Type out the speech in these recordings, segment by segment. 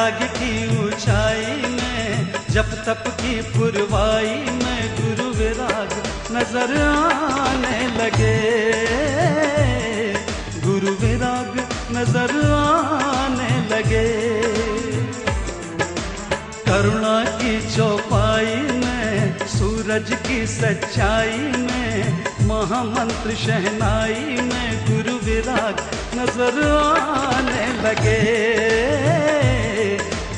त्याग की ऊंचाई में, जप तप की पुरवाई में गुरु विराग नजर आने लगे, गुरु विराग नजर आने लगे। करुणा की चौपाई में, सूरज की सच्चाई में, महामंत्र शहनाई में गुरु विराग नजर आने लगे,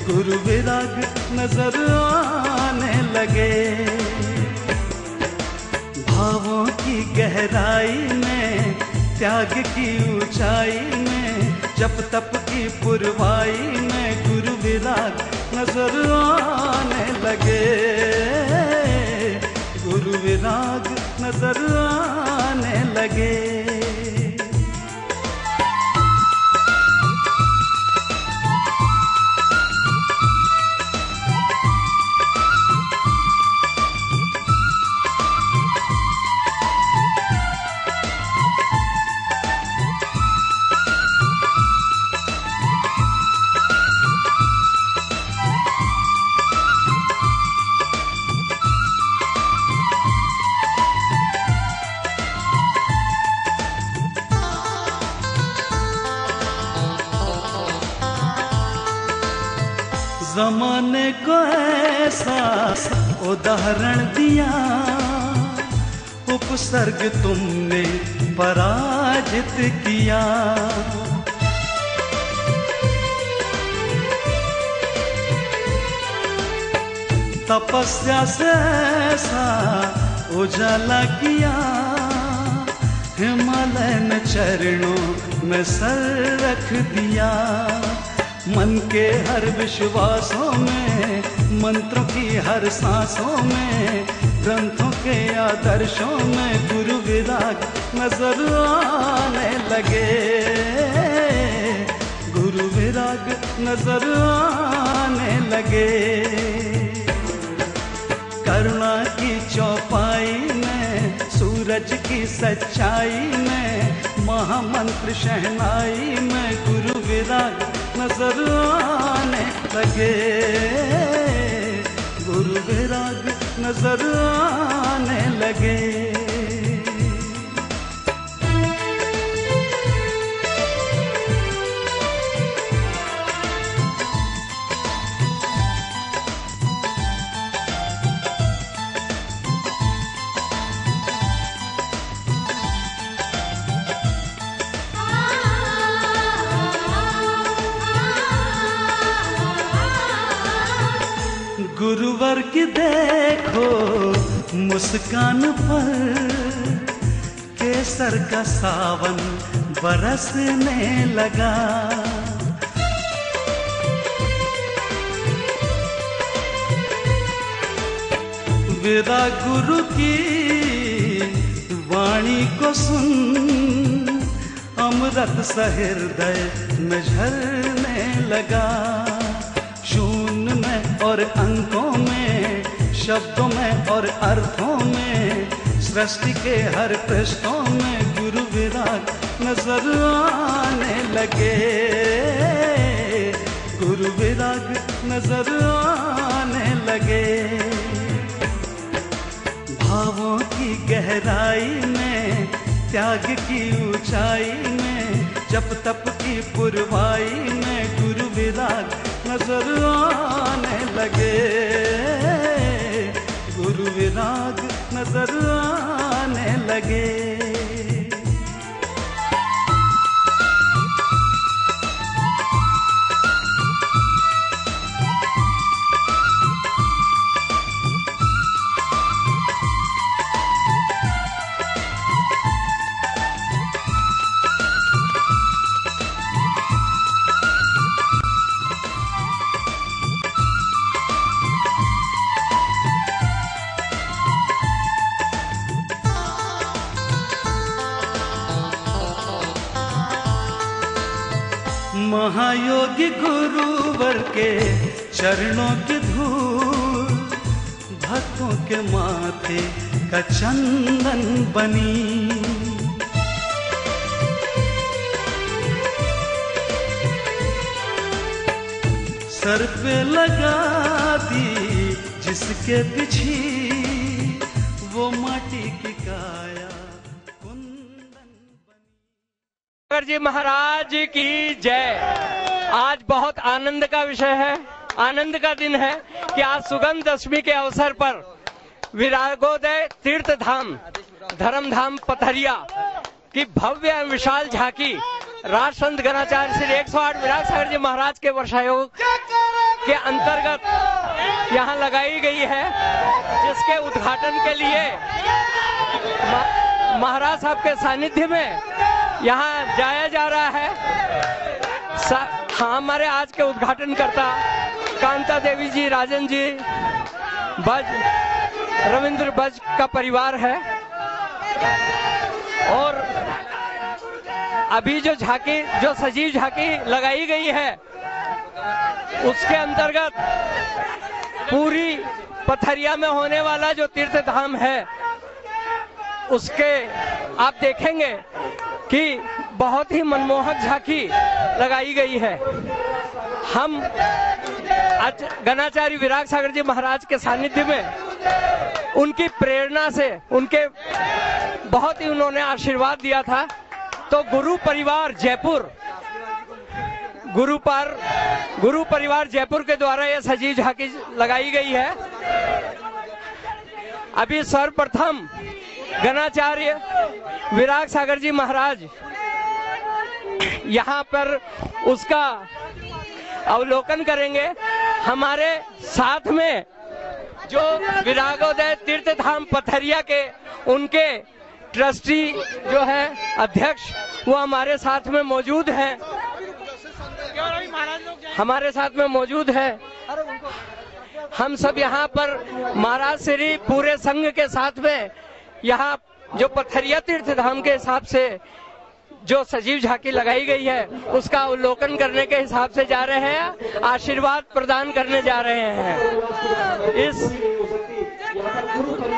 गुरु विराग नजर आने लगे। भावों की गहराई में, त्याग की ऊंचाई में, जप तप की पुरवाई में गुरु विराग नजर आने लगे, गुरु विराग नजर आने लगे। जमाने को ऐसा उदाहरण दिया, उपसर्ग तुमने पराजित किया। तपस्या से ऐसा उजाला किया, हिमालयन चरणों में सर रख दिया। मन के हर विश्वासों में, मंत्रों की हर सांसों में, ग्रंथों के आदर्शों में गुरु विराग नजर आने लगे, गुरु विराग नजर आने लगे। करुणा की चौपाई में, सूरज की सच्चाई में, महामंत्र शहनाई में गुरु विराग नजर आने लगे, गुरु विराग नजर आने लगे। गुरुवर की देखो मुस्कान पर, केसर का सावन बरसने लगा। विदा गुरु की वाणी को सुन, अमृत सा हृदय में झरने लगा। शून्य में और अंकों में, शब्दों में और अर्थों में, सृष्टि के हर पृष्ठों में गुरु विराग नजर आने लगे, गुरु विराग नजर आने लगे। भावों की गहराई में, त्याग की ऊंचाई में, जप तप की पुरवाई में गुरु विराग नजर आने लगे, गुरु विराग नजर आने लगे। महायोगी गुरुवर के चरणों की धूल, भक्तों के माथे का चंदन बनी। सर पे लगा दी जिसके बिछी वो माटी की काया कुंदन बनी। जी महाराज की जय। आज बहुत आनंद का विषय है, आनंद का दिन है कि आज सुगंध दशमी के अवसर पर विरागोदय तीर्थ धाम धर्म धाम पथरिया की भव्य एवं विशाल झांकी राजसंत गणाचार्य श्री 108 विराग सागर जी महाराज के वर्षायोग के अंतर्गत यहाँ लगाई गई है, जिसके उद्घाटन के लिए महाराज साहब के सानिध्य में यहाँ जाया जा रहा है। हमारे आज के उद्घाटनकर्ता कांता देवी जी, राजन जी, बज, रविंद्र बज का परिवार है। और अभी जो झांकी, जो सजीव झांकी लगाई गई है, उसके अंतर्गत पूरी पथरिया में होने वाला जो तीर्थ धाम है, उसके आप देखेंगे कि बहुत ही मनमोहक झांकी लगाई गई है। हम आज गणाचार्य विराग सागर जी महाराज के सानिध्य में उनकी प्रेरणा से, उनके बहुत ही उन्होंने आशीर्वाद दिया था, तो गुरु परिवार जयपुर के द्वारा यह सजीव झांकी लगाई गई है। अभी सर्वप्रथम गणाचार्य विराग सागर जी महाराज यहाँ पर उसका अवलोकन करेंगे। हमारे साथ में जो विरागोदय तीर्थ धाम पथरिया के उनके ट्रस्टी जो है अध्यक्ष, वो हमारे साथ में मौजूद हैं, हमारे साथ में मौजूद है। हम सब यहाँ पर महाराज श्री पूरे संघ के साथ में यहाँ जो पथरिया तीर्थ धाम के हिसाब से जो सजीव झांकी लगाई गई है, उसका अवलोकन करने के हिसाब से जा रहे हैं, आशीर्वाद प्रदान करने जा रहे हैं। इस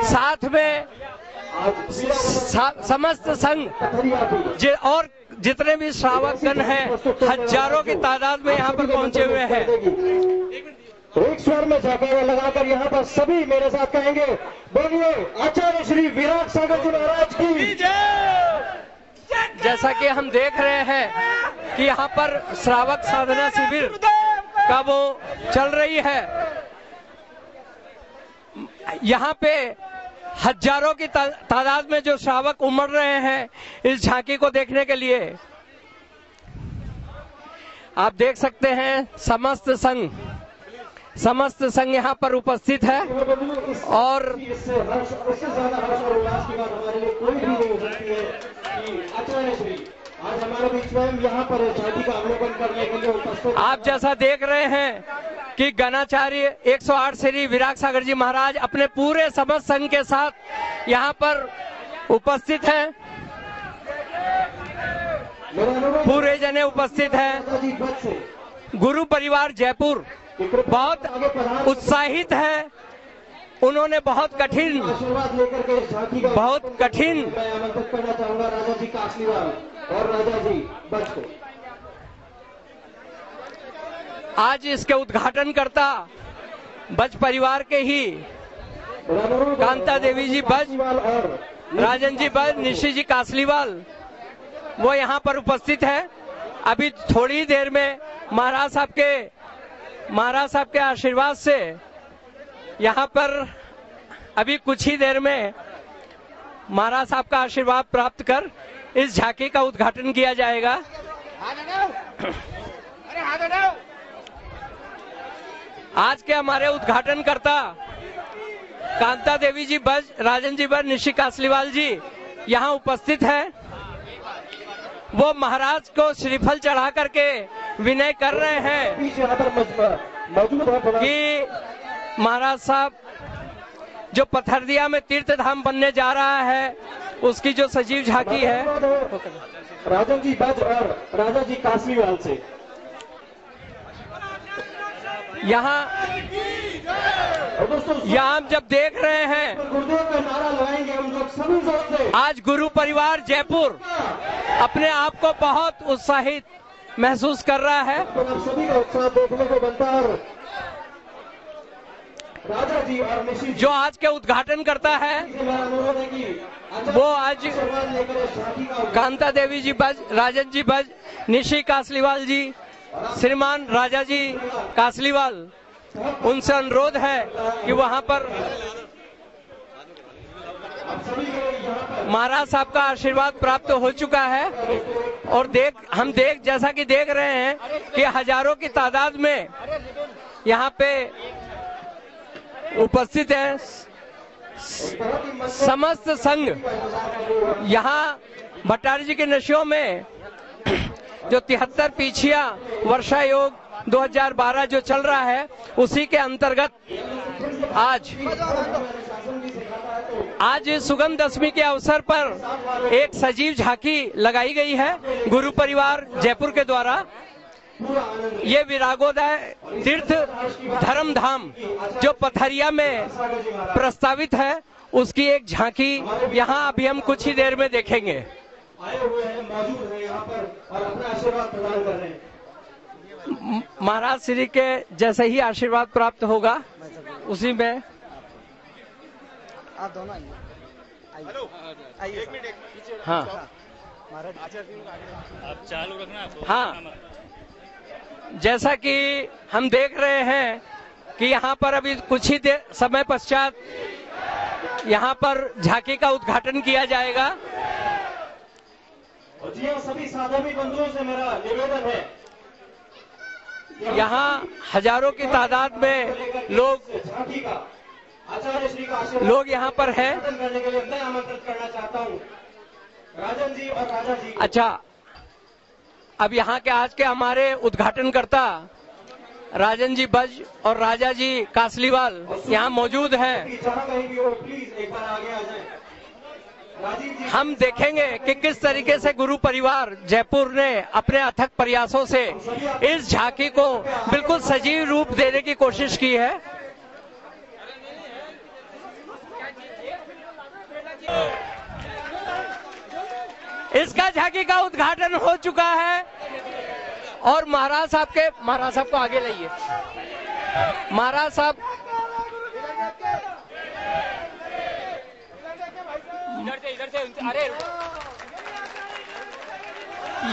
साथ में समस्त संघ और जितने भी श्रावकगण हैं, हजारों की तादाद में यहाँ पर पहुंचे हुए हैं। एक स्वर में जयकारा लगाकर यहाँ पर सभी मेरे साथ कहेंगे, बोलिए आचार्य श्री विराग सागर जी महाराज की जय। जैसा कि हम देख रहे हैं कि यहाँ पर श्रावक साधना शिविर का वो चल रही है। यहाँ पे हजारों की तादाद में जो श्रावक उमड़ रहे हैं इस झांकी को देखने के लिए। आप देख सकते हैं समस्त संघ यहाँ पर उपस्थित है। और आज हमारे बीच में यहाँ पर झांकी का अवलोकन करने के लिए उपस्थित। आप जैसा देख रहे हैं कि गणाचार्य 108 श्री विराग सागर जी महाराज अपने पूरे समस्त संघ के साथ यहाँ पर उपस्थित हैं, पूरे जने उपस्थित हैं। गुरु परिवार जयपुर बहुत उत्साहित है। उन्होंने बहुत कठिन मैं आमंत्रित करना चाहूंगा राजा जी कासलीवाल और राजा जी बज को। आज इसके उद्घाटनकर्ता बज परिवार के ही कांता देवी जी बज, राजन जी बज, निशी जी कासलीवाल, वो यहाँ पर उपस्थित है। अभी थोड़ी देर में महाराज साहब के आशीर्वाद से यहाँ पर अभी कुछ ही देर में महाराज साहब का आशीर्वाद प्राप्त कर इस झांकी का उद्घाटन किया जाएगा। आज के हमारे उद्घाटनकर्ता कांता देवी जी बज, राजन जी बज, निशी कासलीवाल जी यहाँ उपस्थित है। वो महाराज को श्रीफल चढ़ा करके विनय कर रहे हैं कि महाराज साहब जो पथरिया में तीर्थ धाम बनने जा रहा है, उसकी जो सजीव झांकी है, राजन जी बज और राजा जी कासलीवाल से यहाँ हम जब देख रहे हैं, गुरुदेव का नारा लगाएंगे हम लोग सभी जोर से। आज गुरु परिवार जयपुर अपने आप को बहुत उत्साहित महसूस कर रहा है। तो आप सभी का उत्साह देखने को बनता है। और राजा जी और निशी जो आज के उद्घाटन करता है से मेरा अनुरोध है कि वो आज आशीर्वाद लेकर इस झांकी का कांता देवी जी बज, राजन जी बज, निशी कासलीवाल जी, श्रीमान राजा जी कासलीवाल, उनसे अनुरोध है कि वहां पर महाराज साहब का आशीर्वाद प्राप्त हो चुका है। और हम जैसा कि देख रहे हैं कि हजारों की तादाद में यहाँ पे उपस्थित है। समस्त संघ यहाँ भट्टारी जी के नशियों में जो 73 पीछिया वर्षा योग 2012 जो चल रहा है, उसी के अंतर्गत आज सुगंध दशमी के अवसर पर एक सजीव झांकी लगाई गई है गुरु परिवार जयपुर के द्वारा। ये विरागोदय तीर्थ धर्म धाम जो पथरिया में प्रस्तावित है, उसकी एक झांकी यहाँ अभी हम कुछ ही देर में देखेंगे। आए हुए हैं, मौजूद हैं यहाँ पर और अपना आशीर्वाद प्रदान कर रहे हैं। महाराज श्री के जैसे ही आशीर्वाद प्राप्त होगा उसी में आप दोनों आइए। हाँ आप चालू रखना। हाँ, जैसा कि हम देख रहे हैं कि यहाँ पर अभी कुछ ही समय पश्चात यहाँ पर झांकी का उद्घाटन किया जाएगा। और जी हाँ, सभी साधवी बंधुओं से मेरा निवेदन है, यहाँ हजारों की तादाद में झांकी का आचार्य श्री का आशीर्वाद लोग यहाँ पर हैं। करने के लिए मैं आमंत्रित करना चाहता हूँ राजन जी और राजा जी। अच्छा, अब यहाँ के आज के हमारे उद्घाटनकर्ता राजन जी बज और राजा जी कासलीवाल यहाँ मौजूद हैं। जहाँ कहीं भी हो प्लीज एक बार आगे आ जाए। राजीव जी हम देखेंगे कि किस तरीके से गुरु परिवार जयपुर ने अपने अथक प्रयासों से इस झांकी को बिल्कुल सजीव रूप देने की कोशिश की है। इसका झांकी का उद्घाटन हो चुका है और महाराज साहब को आगे लाइए। महाराज साहब इधर से अरे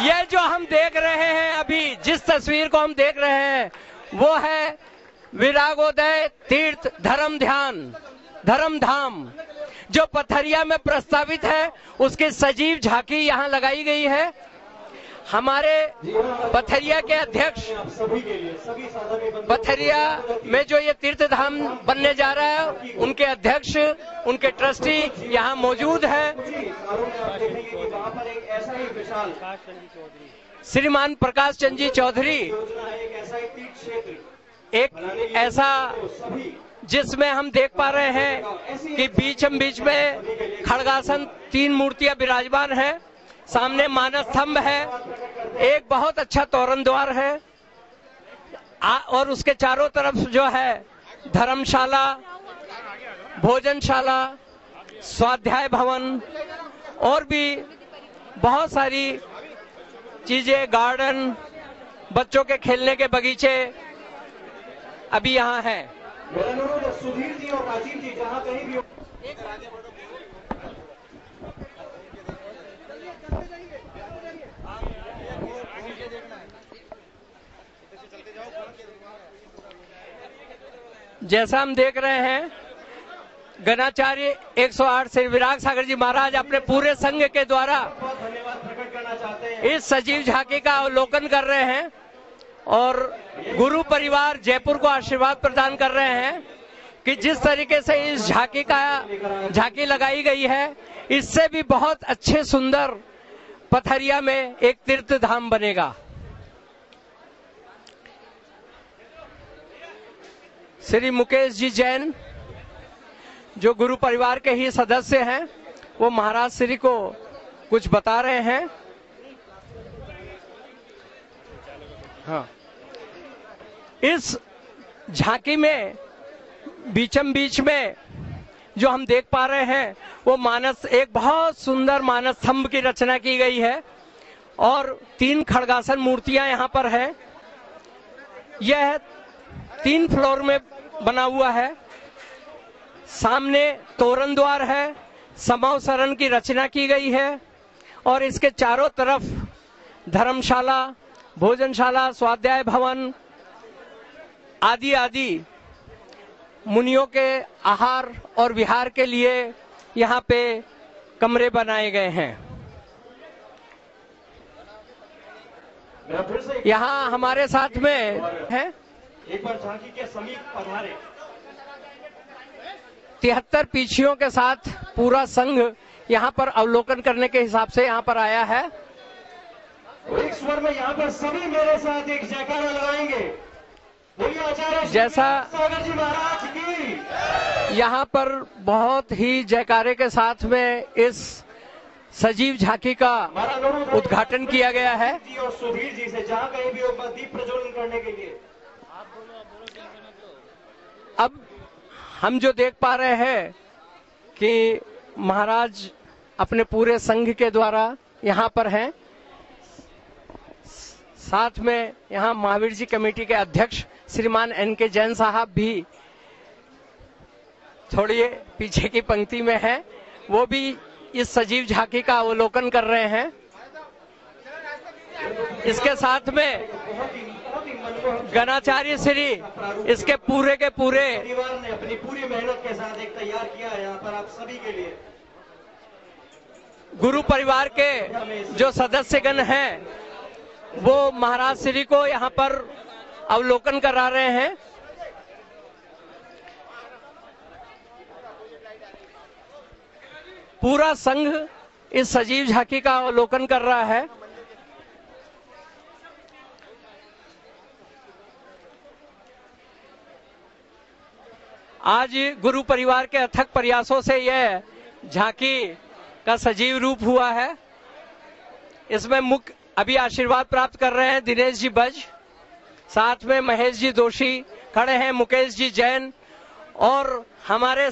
ये जो हम देख रहे हैं, अभी जिस तस्वीर को हम देख रहे हैं वो है विरागोदय तीर्थ धर्म धाम जो पथरिया में प्रस्तावित है, उसकी सजीव झांकी यहाँ लगाई गई है। हमारे पथरिया के अध्यक्ष, सभी के लिए सभी साधवी बंधु पथरिया में जो ये तीर्थ धाम बनने जा रहा है, उनके अध्यक्ष, उनके ट्रस्टी यहाँ मौजूद हैं। आप देखेंगे कि वहाँ पर एक ऐसा ही विशाल श्रीमान प्रकाश चंद जी चौधरी, योजना है, एक ऐसा ही तीर्थ क्षेत्र एक ऐसा सभी जिसमें हम देख पा रहे हैं कि बीच में खड़गासन 3 मूर्तियां विराजमान हैं, सामने मानस स्तंभ है, एक बहुत अच्छा तोरण द्वार है और उसके चारों तरफ जो है धर्मशाला, भोजनशाला, स्वाध्याय भवन और भी बहुत सारी चीजें, गार्डन, बच्चों के खेलने के बगीचे अभी यहाँ हैं। मेरा अनुरोध है सुधीर जी और राजीव जी जहाँ कहीं भी हो। जैसा हम देख रहे हैं, गणाचार्य 108 श्री विराग सागर जी महाराज अपने पूरे संघ के द्वारा बहुत धन्यवाद प्रकट करना चाहते हैं। इस सजीव झांकी का अवलोकन कर रहे हैं और गुरु परिवार जयपुर को आशीर्वाद प्रदान कर रहे हैं कि जिस तरीके से इस झांकी लगाई गई है, इससे भी बहुत अच्छे सुंदर पथरिया में एक तीर्थ धाम बनेगा। श्री मुकेश जी जैन जो गुरु परिवार के ही सदस्य हैं, वो महाराज श्री को कुछ बता रहे हैं। हाँ, इस झांकी में बीचम बीच में जो हम देख पा रहे हैं वो एक बहुत सुंदर मानस स्तंभ की रचना की गई है और 3 खड़गासन मूर्तियां यहाँ पर है। यह 3 फ्लोर में बना हुआ है। सामने तोरण द्वार है, समाव शरण की रचना की गई है और इसके चारों तरफ धर्मशाला, भोजनशाला, स्वाध्याय भवन आदि आदि मुनियों के आहार और विहार के लिए यहाँ पे कमरे बनाए गए हैं। यहाँ हमारे साथ में है, एक बार झांकी के समीप पधारे। 73 पीछियों के साथ पूरा संघ यहाँ पर अवलोकन करने के हिसाब से यहाँ पर आया है। एक स्वर में यहाँ पर सभी मेरे साथ एक जयकारा लगाएंगे। बोलिए आचार्य जैसा सागर जी महाराज की। यहाँ पर बहुत ही जयकारे के साथ में इस सजीव झांकी का उद्घाटन किया गया है। जी और सुधीर जी से जहाँ कहीं भी होगा दीप प्रज्वलन करने के लिए। अब हम जो देख पा रहे हैं कि महाराज अपने पूरे संघ के द्वारा यहाँ पर हैं। साथ में यहाँ महावीर जी कमेटी के अध्यक्ष श्रीमान NK जैन साहब भी थोड़ी पीछे की पंक्ति में हैं। वो भी इस सजीव झांकी का अवलोकन कर रहे हैं। इसके साथ में गणाचार्य श्री इसके पूरे के पूरे परिवार ने अपनी पूरी मेहनत के साथ एक तैयार किया है यहाँ पर आप सभी के लिए। गुरु परिवार के जो सदस्यगण हैं वो महाराज श्री को यहाँ पर अवलोकन करा रहे हैं। पूरा संघ इस सजीव झांकी का अवलोकन कर रहा है। आज गुरु परिवार के अथक प्रयासों से यह झांकी का सजीव रूप हुआ है। इसमें मुख्य अभी आशीर्वाद प्राप्त कर रहे हैं दिनेश जी बज, साथ में महेश जी दोषी खड़े हैं, मुकेश जी जैन और हमारे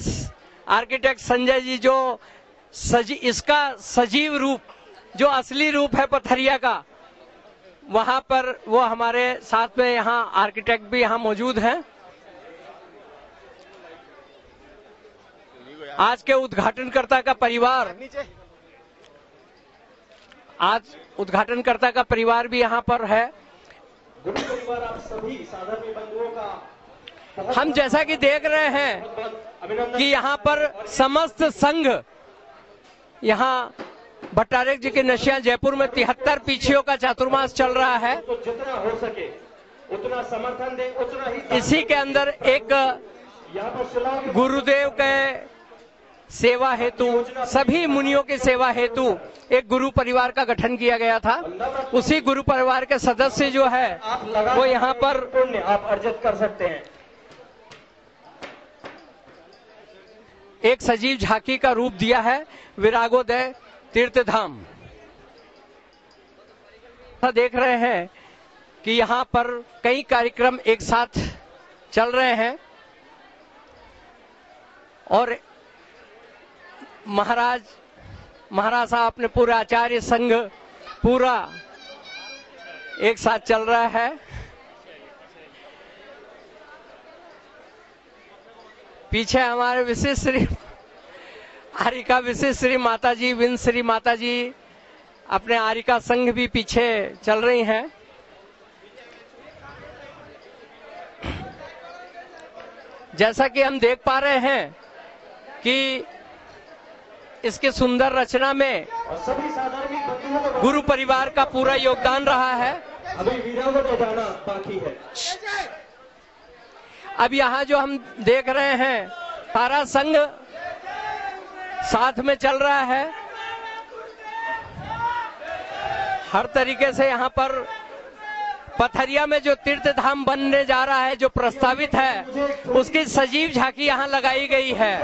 आर्किटेक्ट संजय जी जो इसका सजीव रूप जो असली रूप है पथरिया का, वहां पर वो हमारे साथ में यहाँ आर्किटेक्ट भी यहाँ मौजूद हैं। आज के उद्घाटनकर्ता का परिवार, आज उद्घाटनकर्ता का परिवार भी यहाँ पर है। गुरु परिवार आप सभी साधर्मी बंधुओं का हम जैसा कि देख रहे हैं कि यहाँ पर समस्त संघ, यहाँ भट्टारक जी के नशिया जयपुर में 73 पीछियों का चातुर्मास चल रहा है। तो जितना हो सके उतना समर्थन दे, उतना ही। इसी के अंदर एक यहाँ पर गुरुदेव के सेवा हेतु, सभी मुनियों की सेवा हेतु एक गुरु परिवार का गठन किया गया था। उसी गुरु परिवार के सदस्य जो है वो यहाँ पर पुण्य आप अर्जित कर सकते हैं। एक सजीव झांकी का रूप दिया है विरागोदय तीर्थ धाम। देख रहे हैं कि यहाँ पर कई कार्यक्रम एक साथ चल रहे हैं और महाराज साहब अपने पूरा आचार्य संघ पूरा एक साथ चल रहा है। पीछे हमारे विशिष्ट श्री आरिका विशिष्ट श्री माता जी, विन श्री माता जी, अपने आरिका संघ भी पीछे चल रही हैं। जैसा कि हम देख पा रहे हैं कि इसके सुंदर रचना में गुरु परिवार का पूरा योगदान रहा है। अभी वीरावत जाना बाकी है। अब यहाँ जो हम देख रहे हैं सारा संघ साथ में चल रहा है। हर तरीके से यहाँ पर पथरिया में जो तीर्थ धाम बनने जा रहा है, जो प्रस्तावित है, उसकी सजीव झांकी यहाँ लगाई गई है।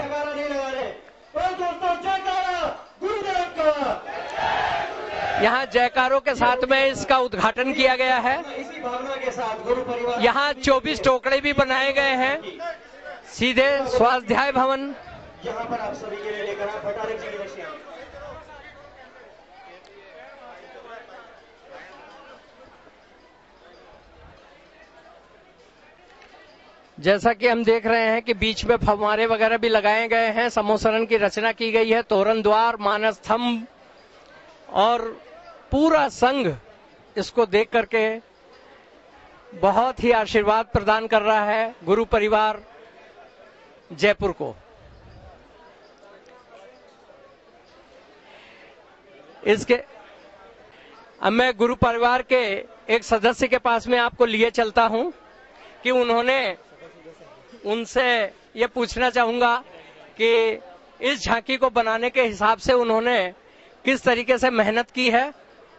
यहाँ जयकारों के साथ में इसका उद्घाटन किया गया है। इसी भावना के साथ गुरु परिवार यहाँ 24 टोकरे भी बनाए गए हैं, सीधे स्वाध्याय भवन। यहाँ पर आप सभी के लिए लेकर भट्टारक जी की रशिया। जैसा कि हम देख रहे हैं कि बीच में फव्वारे वगैरह भी लगाए गए हैं, समोसरण की रचना की गई है, तोरण द्वार, मानस स्तंभ और पूरा संघ इसको देख करके बहुत ही आशीर्वाद प्रदान कर रहा है गुरु परिवार जयपुर को। इसके अब मैं गुरु परिवार के एक सदस्य के पास में आपको लिए चलता हूं कि उनसे ये पूछना चाहूंगा कि इस झांकी को बनाने के हिसाब से उन्होंने किस तरीके से मेहनत की है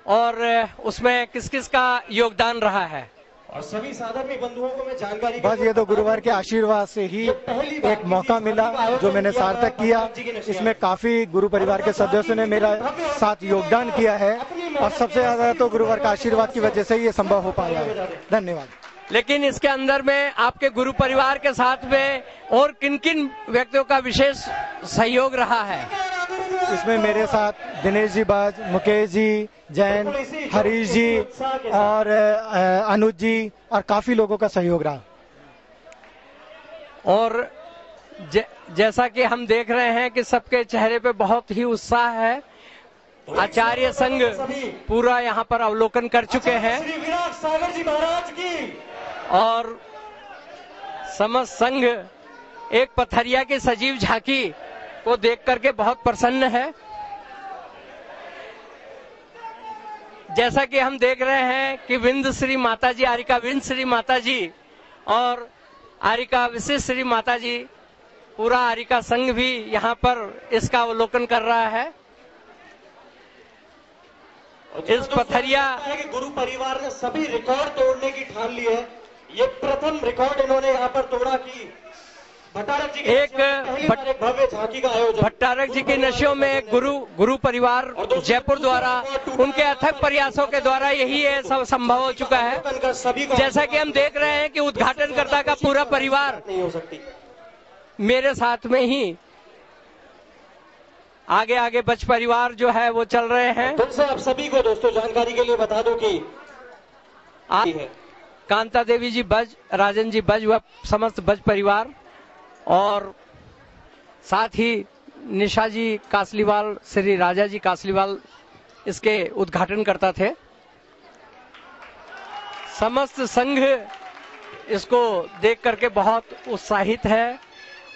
और उसमें किस किस का योगदान रहा है। और सभी साधर्मी बंधुओं को मैं जानकारी बस ये तो गुरुवार के आशीर्वाद से ही एक मौका मिला जो मैंने सार्थक किया। इसमें काफी गुरु परिवार के सदस्यों ने मेरा साथ योगदान किया है और सबसे ज्यादा तो गुरुवार का आशीर्वाद की वजह से ये संभव हो पाया है। धन्यवाद। लेकिन इसके अंदर में आपके गुरु परिवार के साथ में और किन किन व्यक्तियों का विशेष सहयोग रहा है? इसमें मेरे साथ दिनेश जी बाज, मुकेश जी, जैन, हरीश जी और अनुज जी और काफी लोगों का सहयोग रहा। और जैसा कि हम देख रहे हैं कि सबके चेहरे पे बहुत ही उत्साह है। आचार्य संघ पूरा यहाँ पर अवलोकन कर चुके हैं श्री विराट सागर जी महाराज की और समस्त संघ एक पथरिया की सजीव झांकी को देख करके बहुत प्रसन्न है। जैसा कि हम देख रहे हैं कि विंद श्री माता जी, आरिका विंद श्री माता जी और आरिका विशिष्ट श्री माता जी, पूरा आरिका संघ भी यहाँ पर इसका अवलोकन कर रहा है। इस पथरिया कि गुरु परिवार ने सभी रिकॉर्ड तोड़ने की ठान ली है। ये प्रथम रिकॉर्ड इन्होंने यहाँ पर तोड़ा कि भट्टारक जी एक भव्य झांकी का आयोजन भट्टारक जी की नशियों में एक गुरु परिवार जयपुर द्वारा उनके अथक प्रयासों के द्वारा यही ये सब संभव हो चुका है। जैसा कि हम देख रहे हैं कि उद्घाटनकर्ता का पूरा परिवार नहीं हो सकती। मेरे साथ में ही आगे आगे बच परिवार जो है वो चल रहे हैं। तुमसे आप सभी को दोस्तों जानकारी के लिए बता दो कि कांता देवी जी बज, राजन जी बज व समस्त बज परिवार और साथ ही निशा जी कासलीवाल, श्री राजा जी कासलीवाल इसके उद्घाटन करता थे। समस्त संघ इसको देख करके बहुत उत्साहित है,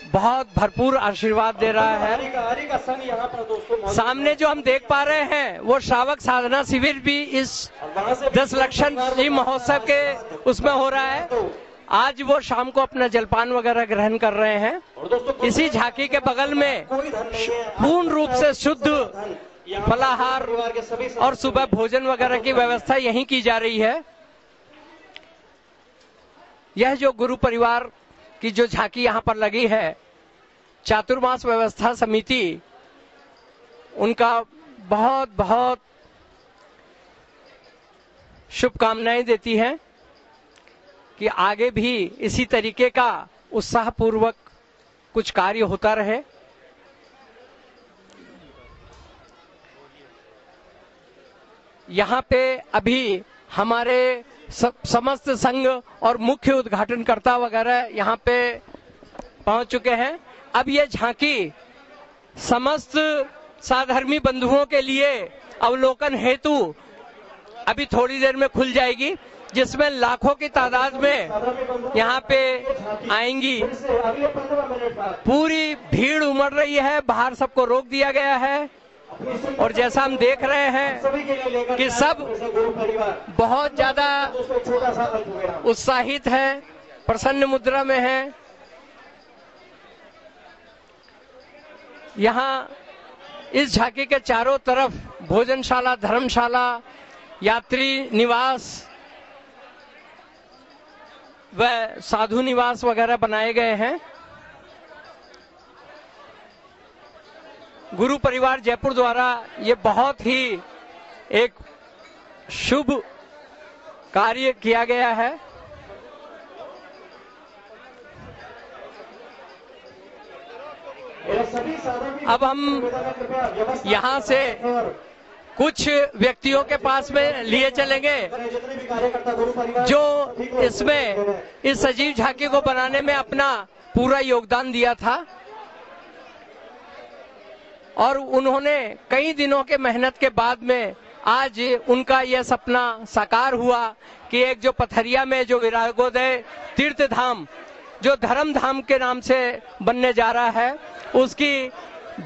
बहुत भरपूर आशीर्वाद दे रहा है। का संघ यहाँ पर दोस्तों सामने जो हम देख पा रहे हैं वो श्रावक साधना शिविर भी इस 10 लक्षण जी महोत्सव के उसमें हो रहा है। आज वो शाम को अपना जलपान वगैरह ग्रहण कर रहे हैं। इसी झांकी के बगल में पूर्ण रूप से शुद्ध फलाहार और सुबह भोजन वगैरह की व्यवस्था यहीं की जा रही है। यह जो गुरु परिवार की जो झांकी यहाँ पर लगी है, चातुर्मास व्यवस्था समिति उनका बहुत बहुत शुभकामनाएं देती है कि आगे भी इसी तरीके का उत्साहपूर्वक कुछ कार्य होता रहे। यहाँ पे अभी हमारे समस्त संघ और मुख्य उद्घाटनकर्ता वगैरह यहाँ पे पहुंच चुके हैं। अब ये झांकी समस्त साधर्मी बंधुओं के लिए अवलोकन हेतु अभी थोड़ी देर में खुल जाएगी, जिसमें लाखों की तादाद में यहाँ पे आएंगी। पूरी भीड़ उमड़ रही है, बाहर सबको रोक दिया गया है और जैसा हम देख रहे हैं कि सब बहुत ज्यादा उत्साहित है, प्रसन्न मुद्रा में है। यहाँ इस झांकी के चारों तरफ भोजनशाला, धर्मशाला, यात्री निवास व साधु निवास वगैरह बनाए गए हैं। गुरु परिवार जयपुर द्वारा ये बहुत ही एक शुभ कार्य किया गया है। अब हम यहाँ से कुछ व्यक्तियों के पास में लिए चलेंगे जितने भी कार्यकर्ता गुरु परिवार जो इसमें इस सजीव झांकी को बनाने में अपना पूरा योगदान दिया था और उन्होंने कई दिनों के मेहनत के बाद में आज उनका यह सपना साकार हुआ कि एक जो पथरिया में जो विरागोदय तीर्थ धाम जो धर्म धाम के नाम से बनने जा रहा है उसकी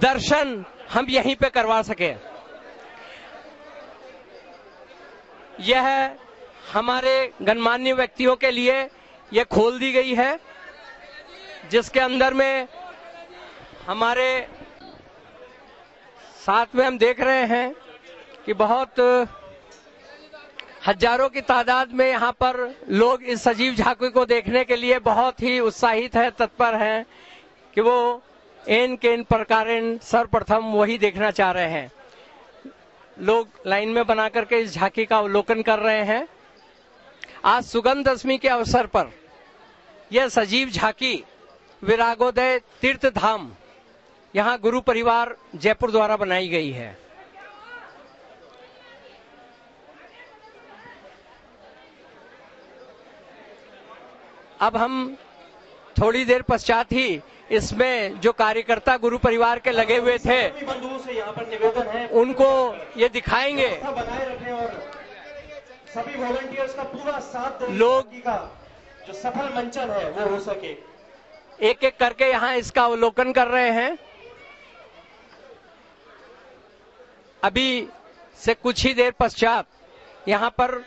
दर्शन हम यहीं पे करवा सके। यह हमारे गणमान्य व्यक्तियों के लिए यह खोल दी गई है जिसके अंदर में हमारे साथ में हम देख रहे हैं कि बहुत हजारों की तादाद में यहाँ पर लोग इस सजीव झांकी को देखने के लिए बहुत ही उत्साहित है, तत्पर हैं कि वो इन के इन प्रकारेण सर्वप्रथम वही देखना चाह रहे हैं। लोग लाइन में बना करके इस झांकी का अवलोकन कर रहे हैं। आज सुगंध दशमी के अवसर पर यह सजीव झांकी विरागोदय तीर्थ धाम यहाँ गुरु परिवार जयपुर द्वारा बनाई गई है। अब हम थोड़ी देर पश्चात ही इसमें जो कार्यकर्ता गुरु परिवार के लगे हुए थे बंधुओं से यहाँ पर निवेदन है उनको ये दिखाएंगे। बनाए रखें और सभी वॉलंटियर्स का पूरा साथ दें लोग का जो सफल मंचन है वो हो सके। एक एक करके यहाँ इसका अवलोकन कर रहे हैं। अभी से कुछ ही देर पश्चात यहाँ पर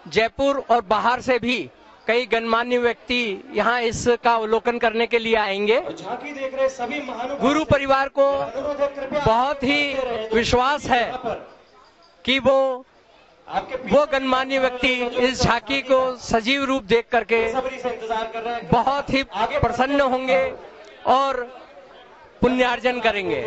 जयपुर और बाहर से भी कई गणमान्य व्यक्ति यहाँ इसका अवलोकन करने के लिए आएंगे। झांकी देख रहे सभी महानुभाव गुरु परिवार को बहुत ही विश्वास है कि वो गणमान्य व्यक्ति इस झांकी को सजीव रूप देख करके इंतजार कर रहे हैं, बहुत ही प्रसन्न होंगे और पुण्यार्जन करेंगे।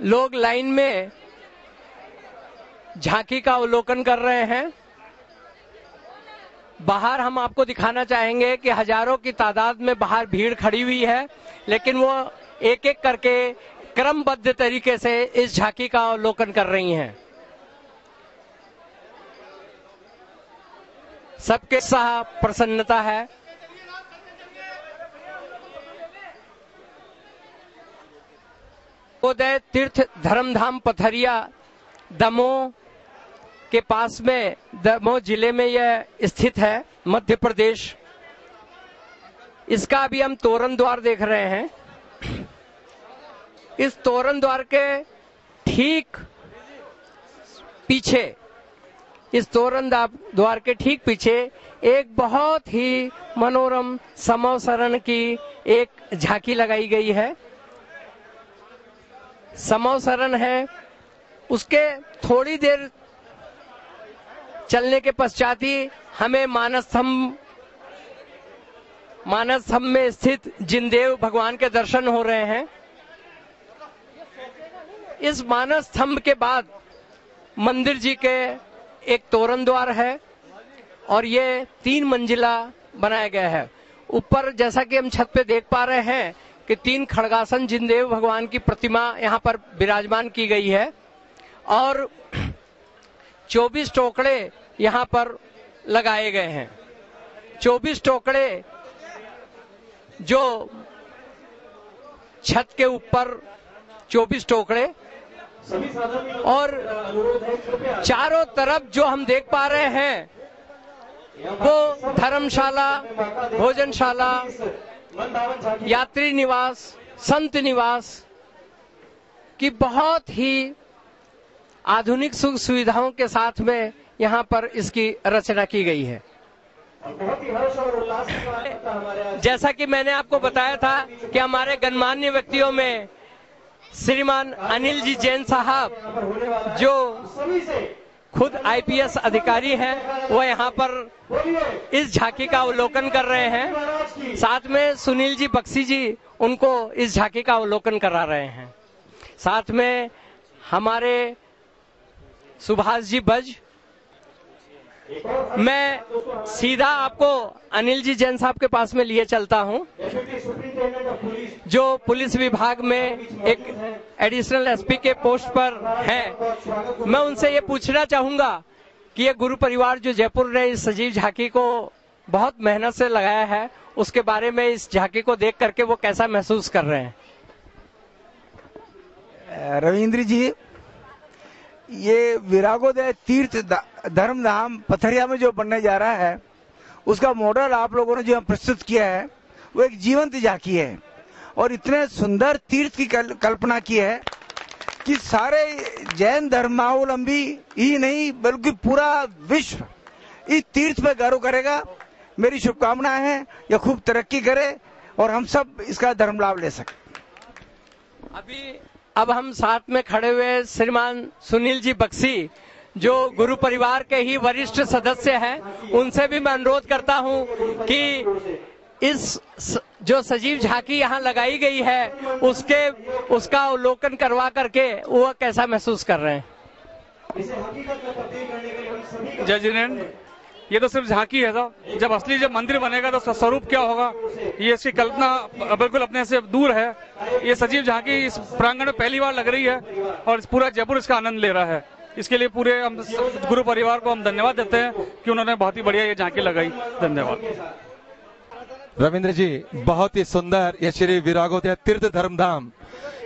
लोग लाइन में झांकी का अवलोकन कर रहे हैं। बाहर हम आपको दिखाना चाहेंगे कि हजारों की तादाद में बाहर भीड़ खड़ी हुई है, लेकिन वो एक एक करके क्रमबद्ध तरीके से इस झांकी का अवलोकन कर रही हैं। सबके साथ प्रसन्नता है। विरागोदय तीर्थ धर्मधाम पथरिया दमोह के पास में, दमोह जिले में यह स्थित है, मध्य प्रदेश। इसका अभी हम तोरण द्वार देख रहे हैं। इस तोरण द्वार के ठीक पीछे, इस तोरण द्वार के ठीक पीछे एक बहुत ही मनोरम समवसरण की एक झांकी लगाई गई है। समवसरण है, उसके थोड़ी देर चलने के पश्चात ही हमें मानस स्तंभ में स्थित जिनदेव भगवान के दर्शन हो रहे हैं। इस मानस स्तंभ के बाद मंदिर जी के एक तोरण द्वार है और ये 3 मंजिला बनाया गया है। ऊपर जैसा कि हम छत पे देख पा रहे हैं कि 3 खड़गासन जिनदेव भगवान की प्रतिमा यहाँ पर विराजमान की गई है और 24 टोकड़े यहाँ पर लगाए गए हैं। 24 टोकड़े जो छत के ऊपर 24 टोकड़े और चारों तरफ जो हम देख पा रहे हैं वो धर्मशाला, भोजनशाला, यात्री निवास, संत निवास की बहुत ही आधुनिक सुख सुविधाओं के साथ में यहाँ पर इसकी रचना की गई है। जैसा कि मैंने आपको बताया था कि हमारे गणमान्य व्यक्तियों में श्रीमान अनिल जी जैन साहब जो खुद आईपीएस अधिकारी हैं, वो यहाँ पर इस झांकी का अवलोकन कर रहे हैं। साथ में सुनील जी बख्शी जी उनको इस झांकी का अवलोकन करा रहे हैं। साथ में हमारे सुभाष जी बज। मैं सीधा आपको अनिल जी जैन साहब के पास में लिए चलता हूं, जो पुलिस विभाग में एक एडिशनल एसपी के पोस्ट पर हैं। मैं उनसे ये पूछना चाहूंगा कि ये गुरु परिवार जो जयपुर ने इस सजीव झांकी को बहुत मेहनत से लगाया है, उसके बारे में इस झांकी को देख करके वो कैसा महसूस कर रहे हैं। रविंद्र जी, ये विरागोदय तीर्थ धर्म धाम पथरिया में जो बनने जा रहा है, उसका मॉडल आप लोगों ने जो प्रस्तुत किया है वो एक जीवंत झांकी है और इतने सुंदर तीर्थ की कल्पना की है कि सारे जैन धर्मावलंबी ही नहीं बल्कि पूरा विश्व इस तीर्थ पे गर्व करेगा। मेरी शुभकामनाएं हैं, यह खूब तरक्की करे और हम सब इसका धर्म लाभ ले सकें। अब हम साथ में खड़े हुए श्रीमान सुनील जी बख्शी, जो गुरु परिवार के ही वरिष्ठ सदस्य हैं, उनसे भी मैं अनुरोध करता हूं कि इस जो सजीव झांकी यहाँ लगाई गई है उसका अवलोकन करवा करके वो कैसा महसूस कर रहे हैं। जय जिनेन्द्र, ये तो सिर्फ झांकी है साहब, जब मंदिर बनेगा तो स्वरूप क्या होगा, ये इसकी कल्पना बिल्कुल अपने से दूर है। ये सजीव झांकी इस प्रांगण में पहली बार लग रही है और पूरा जयपुर इसका आनंद ले रहा है। इसके लिए पूरे हम गुरु परिवार को हम धन्यवाद देते हैं कि उन्होंने बहुत ही बढ़िया ये झांकी लगाई। धन्यवाद। रविंद्र जी, बहुत ही सुंदर ये श्री विरागोदय तीर्थ धर्मधाम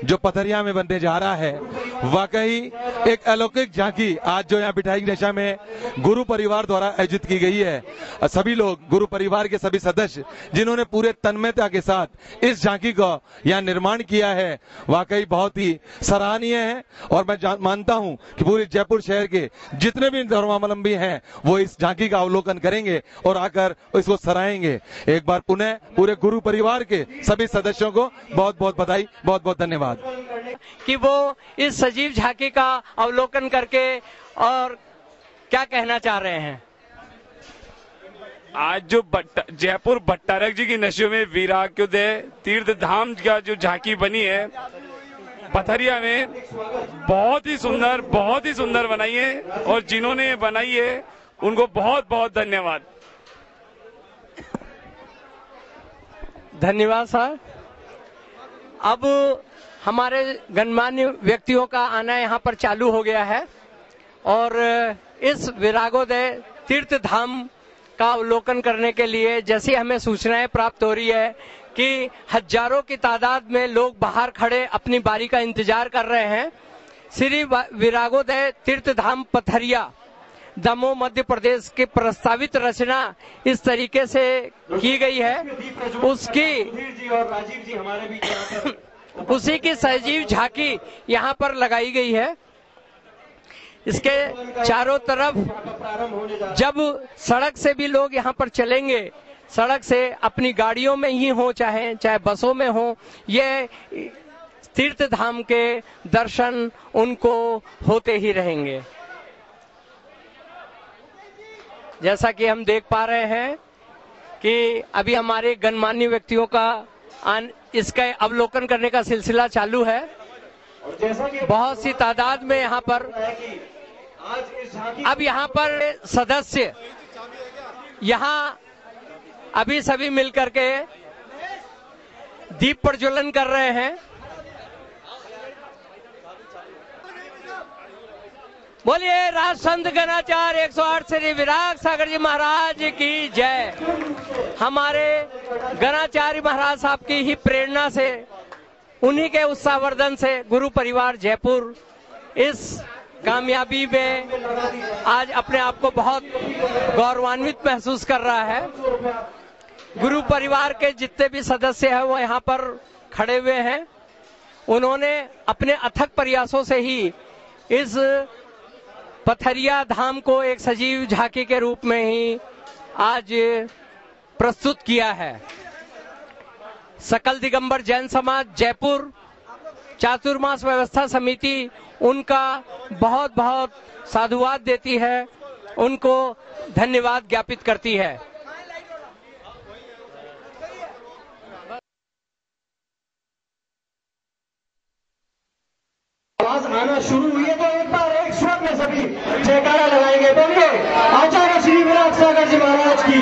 जो पथरिया में बनने जा रहा है, वाकई एक अलौकिक झांकी आज जो यहाँ बिठाई दशा में गुरु परिवार द्वारा आयोजित की गई है। सभी लोग, गुरु परिवार के सभी सदस्य जिन्होंने पूरे तन्मयता के साथ इस झांकी का यहाँ निर्माण किया है, वाकई बहुत ही सराहनीय है। और मैं मानता हूँ कि पूरे जयपुर शहर के जितने भी धर्मावलंबी हैं वो इस झांकी का अवलोकन करेंगे और आकर इसको सराहेंगे। एक बार पुनः पूरे गुरु परिवार के सभी सदस्यों को बहुत बहुत बधाई, बहुत बहुत धन्यवाद कि वो इस सजीव झांकी का अवलोकन करके और क्या कहना चाह रहे हैं। आज जो जयपुर भट्टारक जी की नशों में विरागोदय तीर्थ धाम का जो झांकी बनी है पथरिया में, बहुत ही सुंदर बनाई है और जिन्होंने बनाई है उनको बहुत बहुत धन्यवाद। धन्यवाद सर। अब हमारे गणमान्य व्यक्तियों का आना यहाँ पर चालू हो गया है और इस विरागोदय तीर्थ धाम का अवलोकन करने के लिए जैसी हमें सूचनाएं प्राप्त हो रही है कि हजारों की तादाद में लोग बाहर खड़े अपनी बारी का इंतजार कर रहे हैं। श्री विरागोदय तीर्थ धाम पथरिया दमोह मध्य प्रदेश की प्रस्तावित रचना इस तरीके से की गई है, उसी की सजीव झांकी यहाँ पर लगाई गई है। इसके चारों तरफ जब सड़क से भी लोग यहाँ पर चलेंगे, सड़क से अपनी गाड़ियों में ही हो चाहे बसों में हो, ये तीर्थ धाम के दर्शन उनको होते ही रहेंगे। जैसा कि हम देख पा रहे हैं कि अभी हमारे गणमान्य व्यक्तियों का इसका अवलोकन करने का सिलसिला चालू है। बहुत सी तादाद में यहाँ पर अब यहाँ पर सदस्य यहाँ अभी सभी मिलकर के दीप प्रज्वलन कर रहे हैं। बोलिए राजसंत गणाचार्य 108 श्री विराग सागर जी महाराज की जय। हमारे गणाचार्य महाराज साहब की ही प्रेरणा से, उन्हीं के उत्साहवर्धन से गुरु परिवार जयपुर इस कामयाबी में आज अपने आप को बहुत गौरवान्वित महसूस कर रहा है। गुरु परिवार के जितने भी सदस्य हैं वो यहाँ पर खड़े हुए हैं। उन्होंने अपने अथक प्रयासों से ही इस पथरिया धाम को एक सजीव झांकी के रूप में ही आज प्रस्तुत किया है। सकल दिगंबर जैन समाज जयपुर, चातुर्मास व्यवस्था समिति उनका बहुत बहुत साधुवाद देती है, उनको धन्यवाद ज्ञापित करती है। आवाज आना शुरू हुई है तो एक बार एक स्वर में सभी जयकारा लगाएंगे। बोलिए आचार्य श्री विराग सागर जी महाराज की।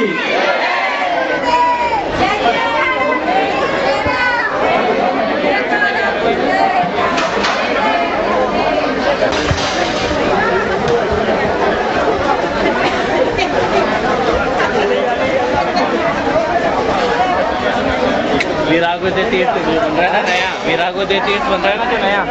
विरागोदय तीर्थ बन रहा है ना नया, विरागोदय तीर्थ बन रहा है ना जो नया।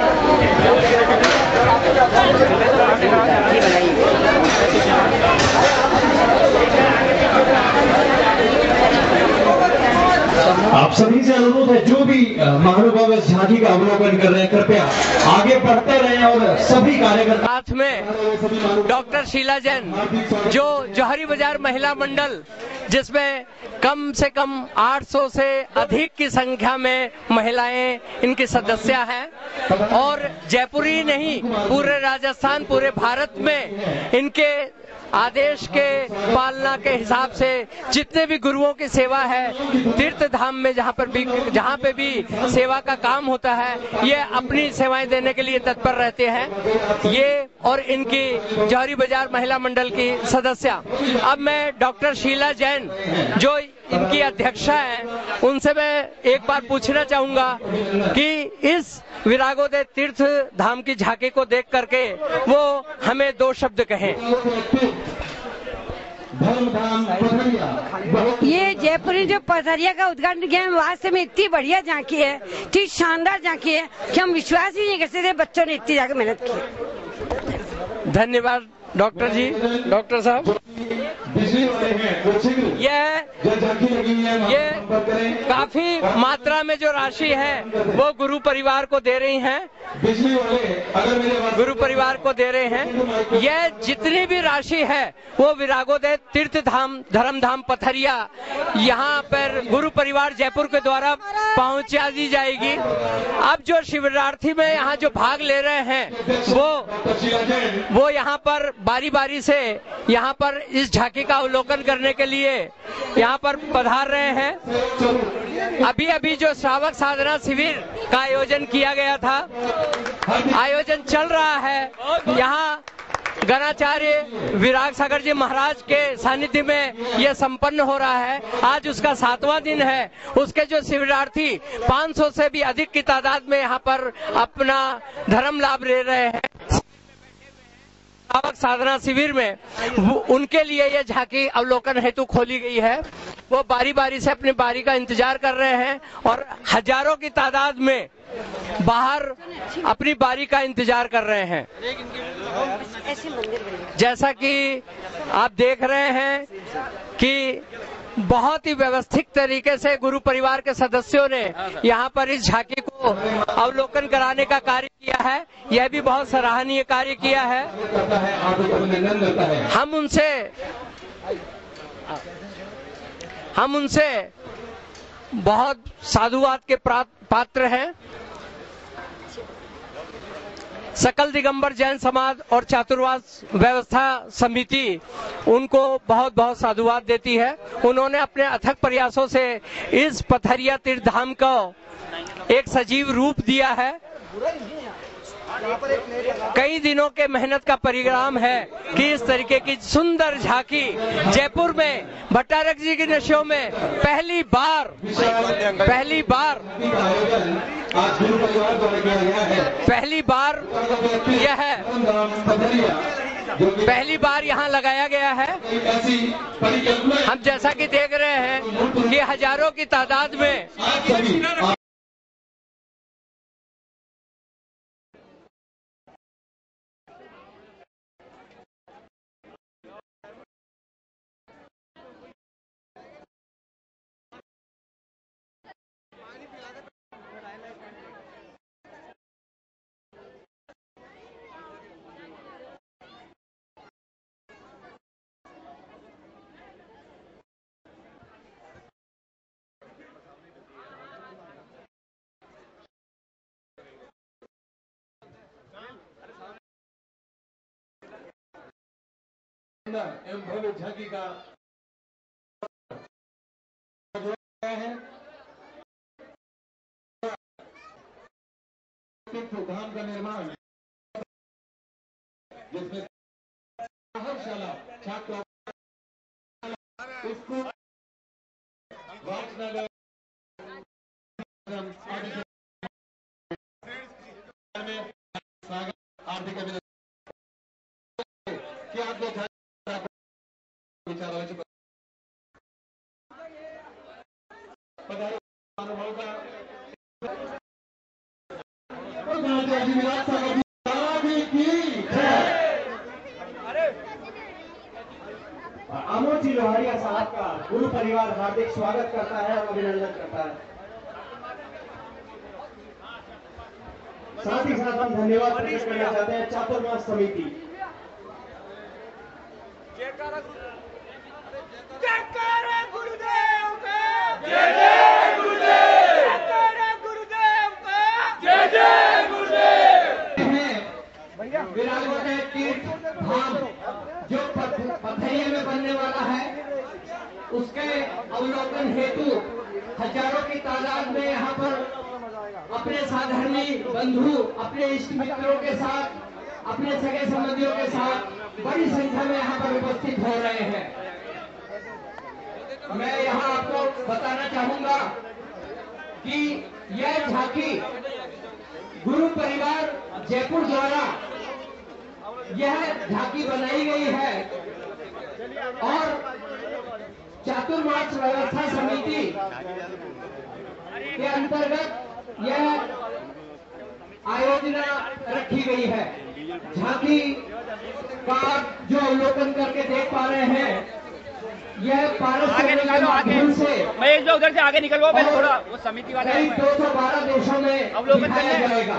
आप सभी से अनुरोध है, जो भी महानुभाव इस झांकी का अवलोकन कर रहे हैं, कृपया आगे बढ़ते रहें और सभी कार्यकर्ता साथ में डॉक्टर शीला जैन जो जौहरी बाजार महिला मंडल, जिसमें कम से कम 800 से अधिक की संख्या में महिलाएं इनकी सदस्य हैं और जयपुर ही नहीं पूरे राजस्थान, पूरे भारत में इनके आदेश के पालना के हिसाब से जितने भी गुरुओं की सेवा है तीर्थ धाम में, जहाँ पे भी सेवा का काम होता है, ये अपनी सेवाएं देने के लिए तत्पर रहते हैं, ये और इनकी जौहरी बाजार महिला मंडल की सदस्य। अब मैं डॉक्टर शीला जैन जो इनकी अध्यक्षा है, उनसे मैं एक बार पूछना चाहूंगा कि इस विरागोदय तीर्थ धाम की झांकी को देख करके वो हमें दो शब्द कहें। ये जयपुर जो पथरिया का उद्घाटन किया है, वास्तव में इतनी बढ़िया झांकी है, इतनी शानदार झांकी है कि हम विश्वास ही नहीं कर सकते बच्चों ने इतनी जाकर मेहनत की। धन्यवाद डॉक्टर जी, डॉक्टर साहब। ये काफी मात्रा में जो राशि है वो गुरु परिवार को दे रही हैं, गुरु परिवार को दे रहे हैं। यह जितनी भी राशि है वो विरागोदय तीर्थ धाम धर्म धाम पथरिया यहाँ पर गुरु परिवार जयपुर के द्वारा पहुंचा दी जाएगी। अब जो शिविरार्थी में यहाँ जो भाग ले रहे हैं वो यहाँ पर बारी बारी से यहाँ पर इस झांकी का अवलोकन करने के लिए यहाँ पर पधार रहे हैं। अभी अभी जो श्रावक साधना शिविर का आयोजन किया गया था, आयोजन चल रहा है, यहाँ गणाचार्य विराग सागर जी महाराज के सानिध्य में यह संपन्न हो रहा है। आज उसका 7वां दिन है। उसके जो शिविरार्थी 500 से भी अधिक की तादाद में यहाँ पर अपना धर्म लाभ ले रहे हैं साधना शिविर में, उनके लिए यह झांकी अवलोकन हेतु खोली गई है। वो बारी बारी से अपनी बारी का इंतजार कर रहे हैं और हजारों की तादाद में बाहर अपनी बारी का इंतजार कर रहे हैं। जैसा कि आप देख रहे हैं कि बहुत ही व्यवस्थित तरीके से गुरु परिवार के सदस्यों ने यहाँ पर इस झांकी को अवलोकन कराने का कार्य किया है। यह भी बहुत सराहनीय कार्य किया है। हम उनसे बहुत साधुवाद के पात्र हैं। सकल दिगंबर जैन समाज और चातुर्वास व्यवस्था समिति उनको बहुत बहुत साधुवाद देती है। उन्होंने अपने अथक प्रयासों से इस पथरिया तीर्थ धाम को एक सजीव रूप दिया है। कई दिनों के मेहनत का परिणाम है कि इस तरीके की सुंदर झांकी जयपुर में भट्टारक जी की नशों में पहली बार यहाँ लगाया गया है। हम जैसा कि देख रहे हैं कि हजारों की तादाद में सुंदर एवं भव्य झांकी का है धाम का निर्माण, जिसमें शाला छात्र स्कूल वाचनालय आर्थिक क्या आपको अनुभव का अमोद जी लोहारिया साहब का गुरु परिवार हार्दिक स्वागत करता है और अभिनंदन करता है। साथ ही साथ हम धन्यवाद प्रकट करना चाहते हैं चातुर्मास समिति। विरागोदय तीर्थ धाम जो पथरिया में बनने वाला है, उसके अवलोकन हेतु हजारों की तादाद में यहाँ पर अपने साधर्मी बंधु, अपने इष्ट मित्रों के साथ, अपने सगे संबंधियों के साथ बड़ी संख्या में यहाँ पर उपस्थित हो रहे हैं। मैं यहाँ आपको बताना चाहूंगा कि यह झांकी गुरु परिवार जयपुर द्वारा यह झांकी बनाई गई है और चातुर्मास व्यवस्था समिति के अंतर्गत यह आयोजना रखी गई है। झांकी का जो अवलोकन करके देख पा रहे हैं, यह पारस के माध्यम से मैं जो उधर से आगे निकल गया, पहले थोड़ा वो समिति वाले कई 212 देशों में अवलोकन दिखाया जाएगा।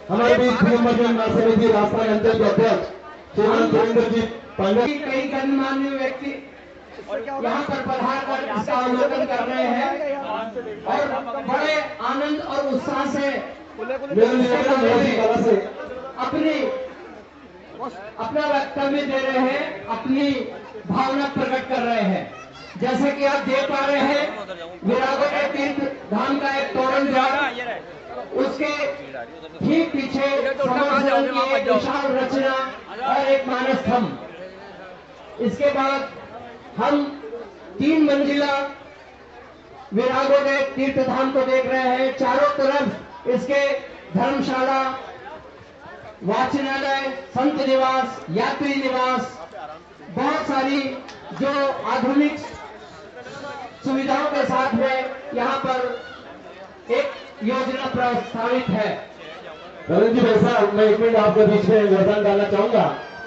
हमारे बीच समिति राष्ट्रीय अंचल के अध्यक्ष श्रीमान सुरेंद्र जी पांडे, कई गणमान्य व्यक्ति यहाँ पर पधार कर इसका अवलोकन कर रहे हैं और बड़े आनंद और उत्साह से अपना वक्तव्य दे रहे हैं, अपनी भावना प्रकट कर रहे हैं। जैसे कि आप देख पा रहे हैं, विरागोदय तीर्थ धाम का एक तोरण द्वार, उसके ठीक पीछे समाजन की एक विशाल रचना और एक मानस स्तंभ। इसके बाद हम 3 मंजिला विरागोदय तीर्थ धाम को देख रहे हैं। चारों तरफ इसके धर्मशाला, वाचनालय, संत निवास, यात्री निवास, बहुत सारी जो आधुनिक सुविधाओं के साथ में यहाँ पर एक योजना प्रस्तावित है। रविंद्र जी भाई साहब, मैं 1 मिनट आपके बीच में योगदान डालना चाहूंगा।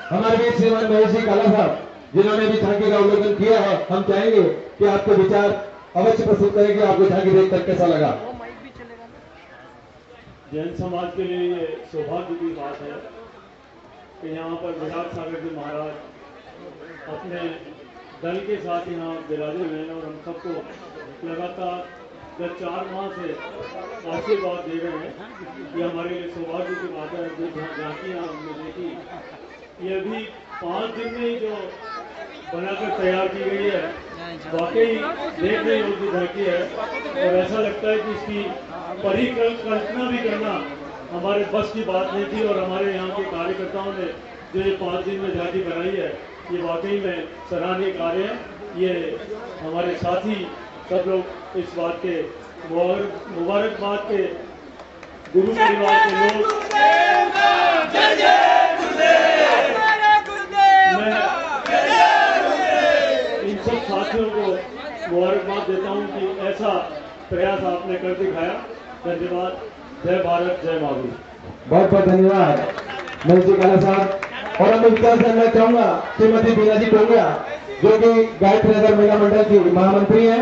हमारे बीच श्रीमान महेश जी काला साहब, जिन्होंने भी झांकी का अवलोकन किया है, हम चाहेंगे कि आपके विचार अवश्य प्रस्तुत करें कि आपको झांकी देखकर कैसा लगा। जैन समाज के लिए ये सौभाग्य की बात है कि यहाँ पर विराट सागर जी महाराज अपने दल के साथ यहाँ विराजे हुए हैं और हम सबको लगातार गत 4 माह से आशीर्वाद दे रहे हैं। ये हमारे लिए सौभाग्य की बात है। जो झांकियाँ हमने देखी, ये अभी 5 दिन में ही जो बनाकर तैयार की गई है, वाकई देखने योग्य झांकी है और ऐसा लगता है कि इसकी परिकल्पना भी करना हमारे बस की बात नहीं थी। और हमारे यहाँ के कार्यकर्ताओं ने जो ये 5 दिन में झांकी बनाई है, ये वाकई में सराहनीय कार्य है। ये हमारे साथी सब लोग इस बात के मुबारकबाद के गुरु परिवार के लोग, मैं इन सब साथियों को मुबारकबाद देता हूँ कि ऐसा प्रयास आपने कर दिखाया। धन्यवाद। जय भारत, जय मावी। बहुत बहुत धन्यवाद महेश जी काला साहब। और हम इस तरह से मैं चाहूंगा श्रीमती बीना जी टोंगिया, जो कि गायत्री नगर महिला मंडल की महामंत्री है।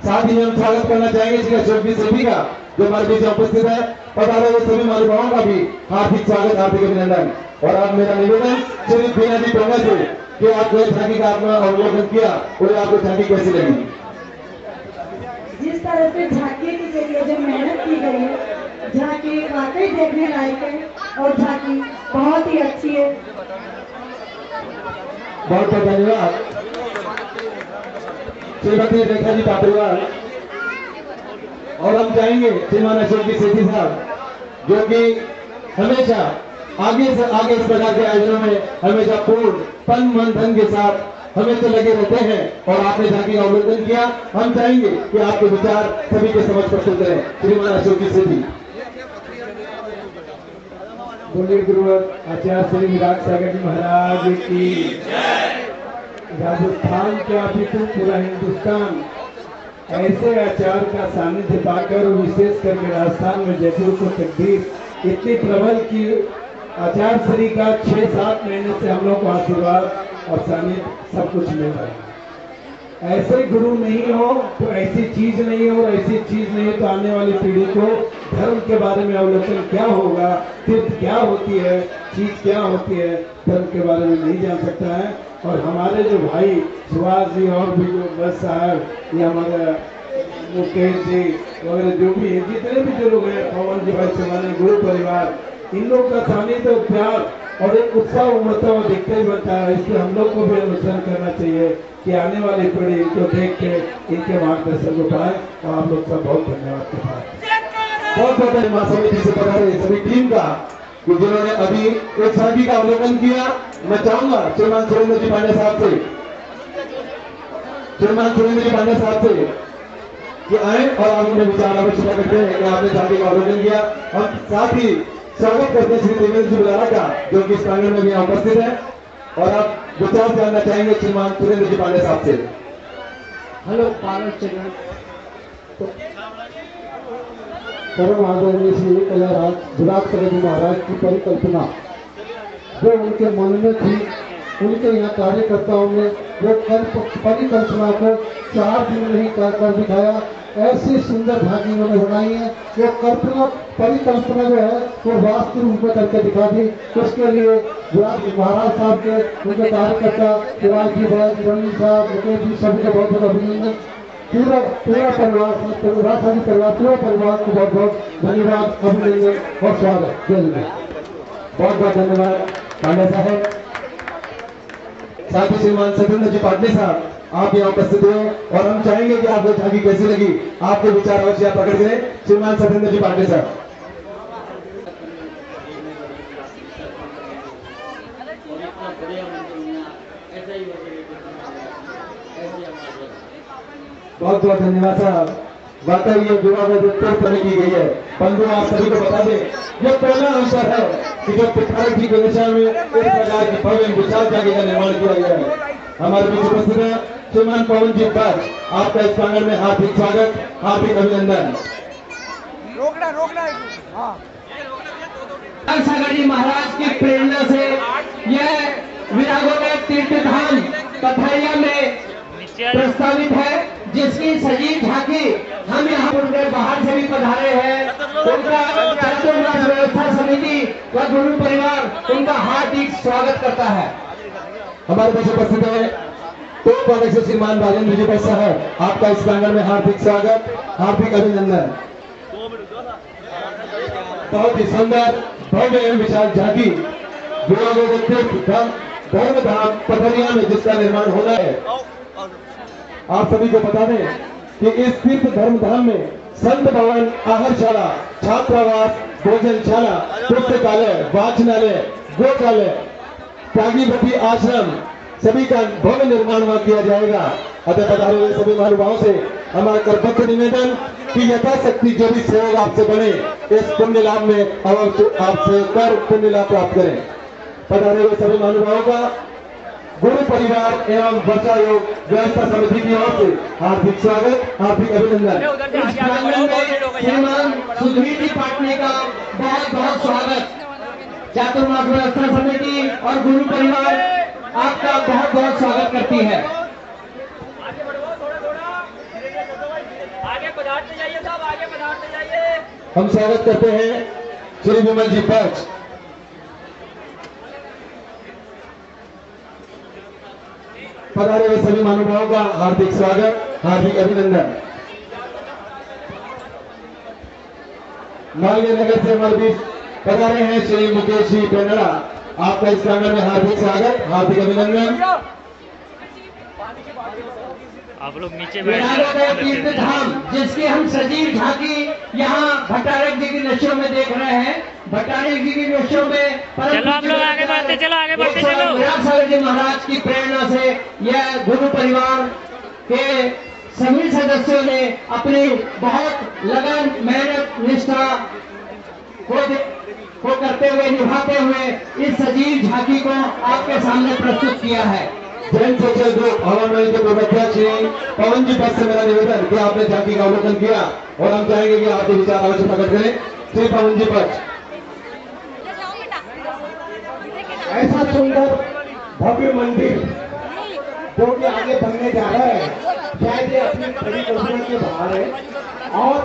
साथ ही हम स्वागत करना चाहेंगे श्री अशोक जी सेठी का, जो हमारे बीच उपस्थित है। और हमारे सभी महानुभावों का भी हार्दिक स्वागत, हार्दिक अभिनंदन। और अब मेरा निवेदन श्री बीना जी टोंगिया से कि आप जो झांकी का अपना अवलोकन किया, और आपको झांकी कैसी लगी? जिस तरह से झांकी के लिए जो मेहनत की गई है, झांकी वाकई देखने लायक है और झांकी बहुत ही अच्छी है। बहुत बहुत धन्यवाद श्रीमती रेखा जी पात्रीवाल। और हम चाहेंगे श्रीमान अशोक जी सेठी साहब जो कि हमेशा आगे से आगे इस प्रकार के आयोजनों में हमेशा पूर्ण तन मन धन के साथ हमेशा लगे रहते हैं और आपने झांकी का अवलोकन किया। हम चाहेंगे कि आपके विचार सभी के समझ प्रस्तुत करें श्रीमान अशोक जी सेठी। बोलिए गुरुवर आचार्य श्री विराट सागर जी महाराज की। राजस्थान क्या अभी तो पूरा हिंदुस्तान ऐसे आचार्य का सानिध्य पाकर और विशेष करके राजस्थान में जयपुर को तकदीर इतनी प्रबल की आचार्य श्री का 6-7 महीने से हम लोग को आशीर्वाद और सानिध्य सब कुछ मिल रहा है। ऐसे गुरु नहीं हो तो ऐसी चीज नहीं हो, और ऐसी चीज नहीं हो तो आने वाली पीढ़ी को धर्म के बारे में अवलोकन क्या होगा, तीर्थ क्या होती है, चीज क्या होती है, धर्म के बारे में नहीं जान सकता है। और हमारे जो भाई सुभाष जी और भी जो बस साहब या हमारे मुकेश जी वगैरह जो भी है, जितने भी जो लोग हैं, पवन जी भाई चौहान, गुरु परिवार, इन लोग का सानिध्य तो प्यार और एक उत्साह उमड़ता हुआ देखते ही बनता है। इसलिए हम लोग को भी अनुसरण करना चाहिए कि आने वाली पीढ़ी इनको देख के इनके मार्गदर्शन को पाए। और आप लोग का बहुत धन्यवाद के साथ बहुत बहुत धन्यवाद समिति से पधारे सभी टीम का कि जिन्होंने अभी एक झांकी का अवलोकन किया। मैं चाहूंगा श्रीमान सुरेंद्र जी पांडे साहब से कि आए और आप उन्हें विचार अवश्य करते हैं कि आपने झांकी का अवलोकन किया। हम साथ ही स्वागत करते हैं श्री देवेंद्र जी बुलारा का जो कि इस प्रांगण में भी यहाँ उपस्थित है और आप विचार जानना चाहेंगे श्रीमान सुरेंद्र जी पांडे साहब से। हेलो परम आदरणीय श्री विराट सागर जी महाराज की परिकल्पना जो उनके मन में थी, उनके यहाँ कार्यकर्ताओं ने वो परिकल्पना को 4 दिन में ही कर दिखाया। ऐसी सुंदर झांकी उन्होंने बनाई है। वो कल्पना परिकल्पना जो है वो वास्तविक रूप में करके दिखा दी। उसके लिए विराट महाराज साहब के उनके कार्यकर्ता शिवाज जी भाई, रणवीर साहब, मुकेश जी सभी को बहुत बहुत अभिनंदन। पूरा परिवार पूरा परिवार को बहुत बहुत धन्यवाद, अभिनंदन और स्वागत। जय हिंद। बहुत बहुत धन्यवाद पांडे साहब। साथ ही श्रीमान सत्येंद्र जी पाटले साहब आप यहाँ उपस्थित हुए और हम चाहेंगे कि आपको झांकी कैसी लगी, आपके विचार अवश्य आप प्रकट करें। श्रीमान सत्येंद्र जी पाटले साहब। बहुत बहुत धन्यवाद साहब। वाकई ये विवाह में की गई है। बंधु आप सभी को बता दें ये पहला अवसर है कि जो पिठारक जी की दिशा में इस प्रकार की भव्य विशाल झांकी का निर्माण किया गया है। हमारे बीच उपस्थित है श्रीमान पवन जी बट, आपका इस प्रांगण में हार्दिक स्वागत, हार्दिक अभिनंदन। सागर जी महाराज की प्रेरणा से यह विरागोदय तीर्थ धाम पथरिया में प्रस्तावित है, जिसकी सजीव झांकी हम यहाँ उनके बाहर से भी पधारे हैं। उनका चतुर्मास व्यवस्था समिति व गुरु परिवार उनका हार्दिक स्वागत करता है। हमारे बीच उपस्थित है तो अध्यक्ष श्रीमान राजेंद्र जी बस साहब, आपका इस प्रांगण में हार्दिक स्वागत, हार्दिक अभिनंदन। बहुत ही सुंदर भव्य एवं विशाल झांकी धर्म धाम पथरिया में जिसका निर्माण होना है। आप सभी को बता दें कि इस तीर्थ धर्म धाम में संत भवन, आहारशाला, छात्रावास, भोजनशाला, पुस्तकालय, वाचनालय, गोशालय, त्यागीवती आश्रम सभी का भव्य निर्माण वहां किया जाएगा। अतः पधारे हुए सभी महानुभावों से हमारा करबद्ध निवेदन कि यथाशक्ति जो भी सहयोग आपसे बने इस पुण्य लाभ में आपसे कर पुण्य लाभ प्राप्त करें। पधारे हुए सभी महानुभावों का गुरु परिवार एवं वर्षा योग व्यवस्था समिति की ओर से हार्दिक स्वागत, हार्दिक अभिनंदन। श्रीमान सुधीर जी पाटने का बहुत बहुत स्वागत। चातुर्मास व्यवस्था समिति और गुरु परिवार आपका बहुत बहुत स्वागत करती है। आगे पधारते जाइए साहब, आगे पधारते जाइए। हम स्वागत करते हैं श्री विमल जी पक्ष। पधारे हुए सभी महानुभावों का हार्दिक स्वागत, हार्दिक अभिनंदन। मालवीय नगर से हमारे बीच पधारे हैं श्री मुकेश जी पेनड़ा, आपका इस प्रांगण में हार्दिक स्वागत, हार्दिक अभिनंदन। आप लोग नीचे विरागोदय तीर्थ धाम जिसकी हम सजीव झांकी यहाँ भट्टारक जी की नशों में देख रहे हैं। भट्टारक जी की नशों में चलो आप लोग आगे बढ़ते चलो, आगे बढ़ते चलो। विराट सागर जी महाराज की प्रेरणा से यह गुरु परिवार के सभी सदस्यों ने अपनी बहुत लगन, मेहनत, निष्ठा को करते हुए, निभाते हुए इस सजीव झांकी को आपके सामने प्रस्तुत किया है। जैन सोशल ग्रुप हवन मंच के उपाध्यक्ष श्री पवन जी पद से मेरा निवेदन कि आपने झांकी का अवलोकन किया और हम चाहेंगे कि आपके विचार अवश्य प्रकट करें। श्री पवन जी पद। ऐसा सुंदर भव्य मंदिर जो कि आगे बनने जा रहा है, शायद ये अपनी परिकल्पना के बाहर है और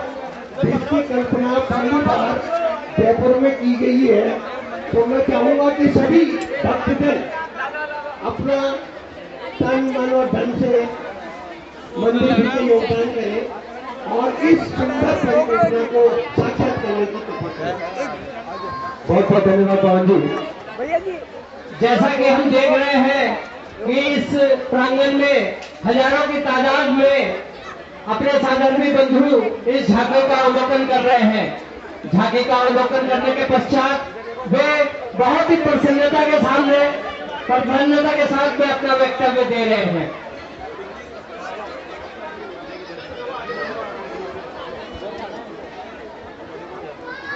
इसकी कल्पना पहली बार जयपुर में की गई है। तो मैं चाहूंगा कि सभी भक्तजन अपना तन, मन और धन से मंदिर में योगदान करें और इस सुंदर परिकल्पना को साक्षात करने की कोशिश करें। बहुत बहुत धन्यवाद पवन जी। जैसा कि हम देख रहे हैं कि इस प्रांगण में हजारों की तादाद में अपने साधर्मी बंधु इस झांकी का अवलोकन कर रहे हैं। झांकी का अवलोकन करने के पश्चात वे बहुत ही प्रसन्नता के साथ वे अपना वक्तव्य दे रहे हैं।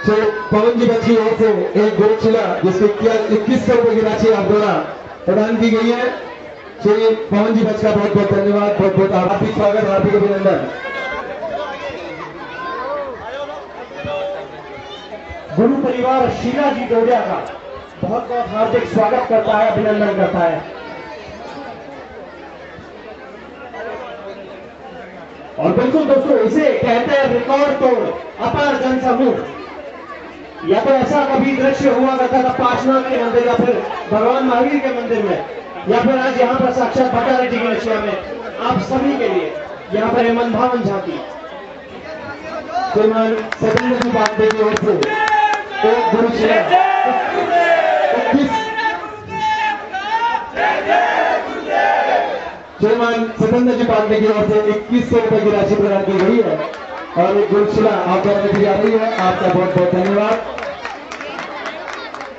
तो पवन जी बच्ची ओर से एक गोरखशिला जिसके 2100 रुपए की राशि आप द्वारा प्रदान की गई है। श्री पवन जी बच्चा बहुत बहुत धन्यवाद, बहुत बहुत हार्दिक स्वागत, हार्दिक अभिनंदन। गुरु परिवार शीला जी डोडिया का बहुत बहुत हार्दिक स्वागत करता है, अभिनंदन करता है। और बिल्कुल दोस्तों, इसे कहते हैं रिकॉर्ड तोड़ अपार जन समूह। या तो ऐसा कभी दृश्य हुआ करता था पार्श्वनाथ के मंदिर या फिर भगवान महावीर के मंदिर में, या फिर आज यहाँ पर साक्षात भट्टारक जी की नशिया में आप सभी के लिए यहाँ पर मन भावन झांकी। श्रीमान सतेंद्र जी पांडे की ओर से एक गुरुशिला 21 श्रीमान सतेंद्र जी पांडे की ओर से 2100 रुपए की राशि प्रदान की गई है और एक गुरुशिला आप द्वारा दी जा रही है। आपका बहुत बहुत धन्यवाद।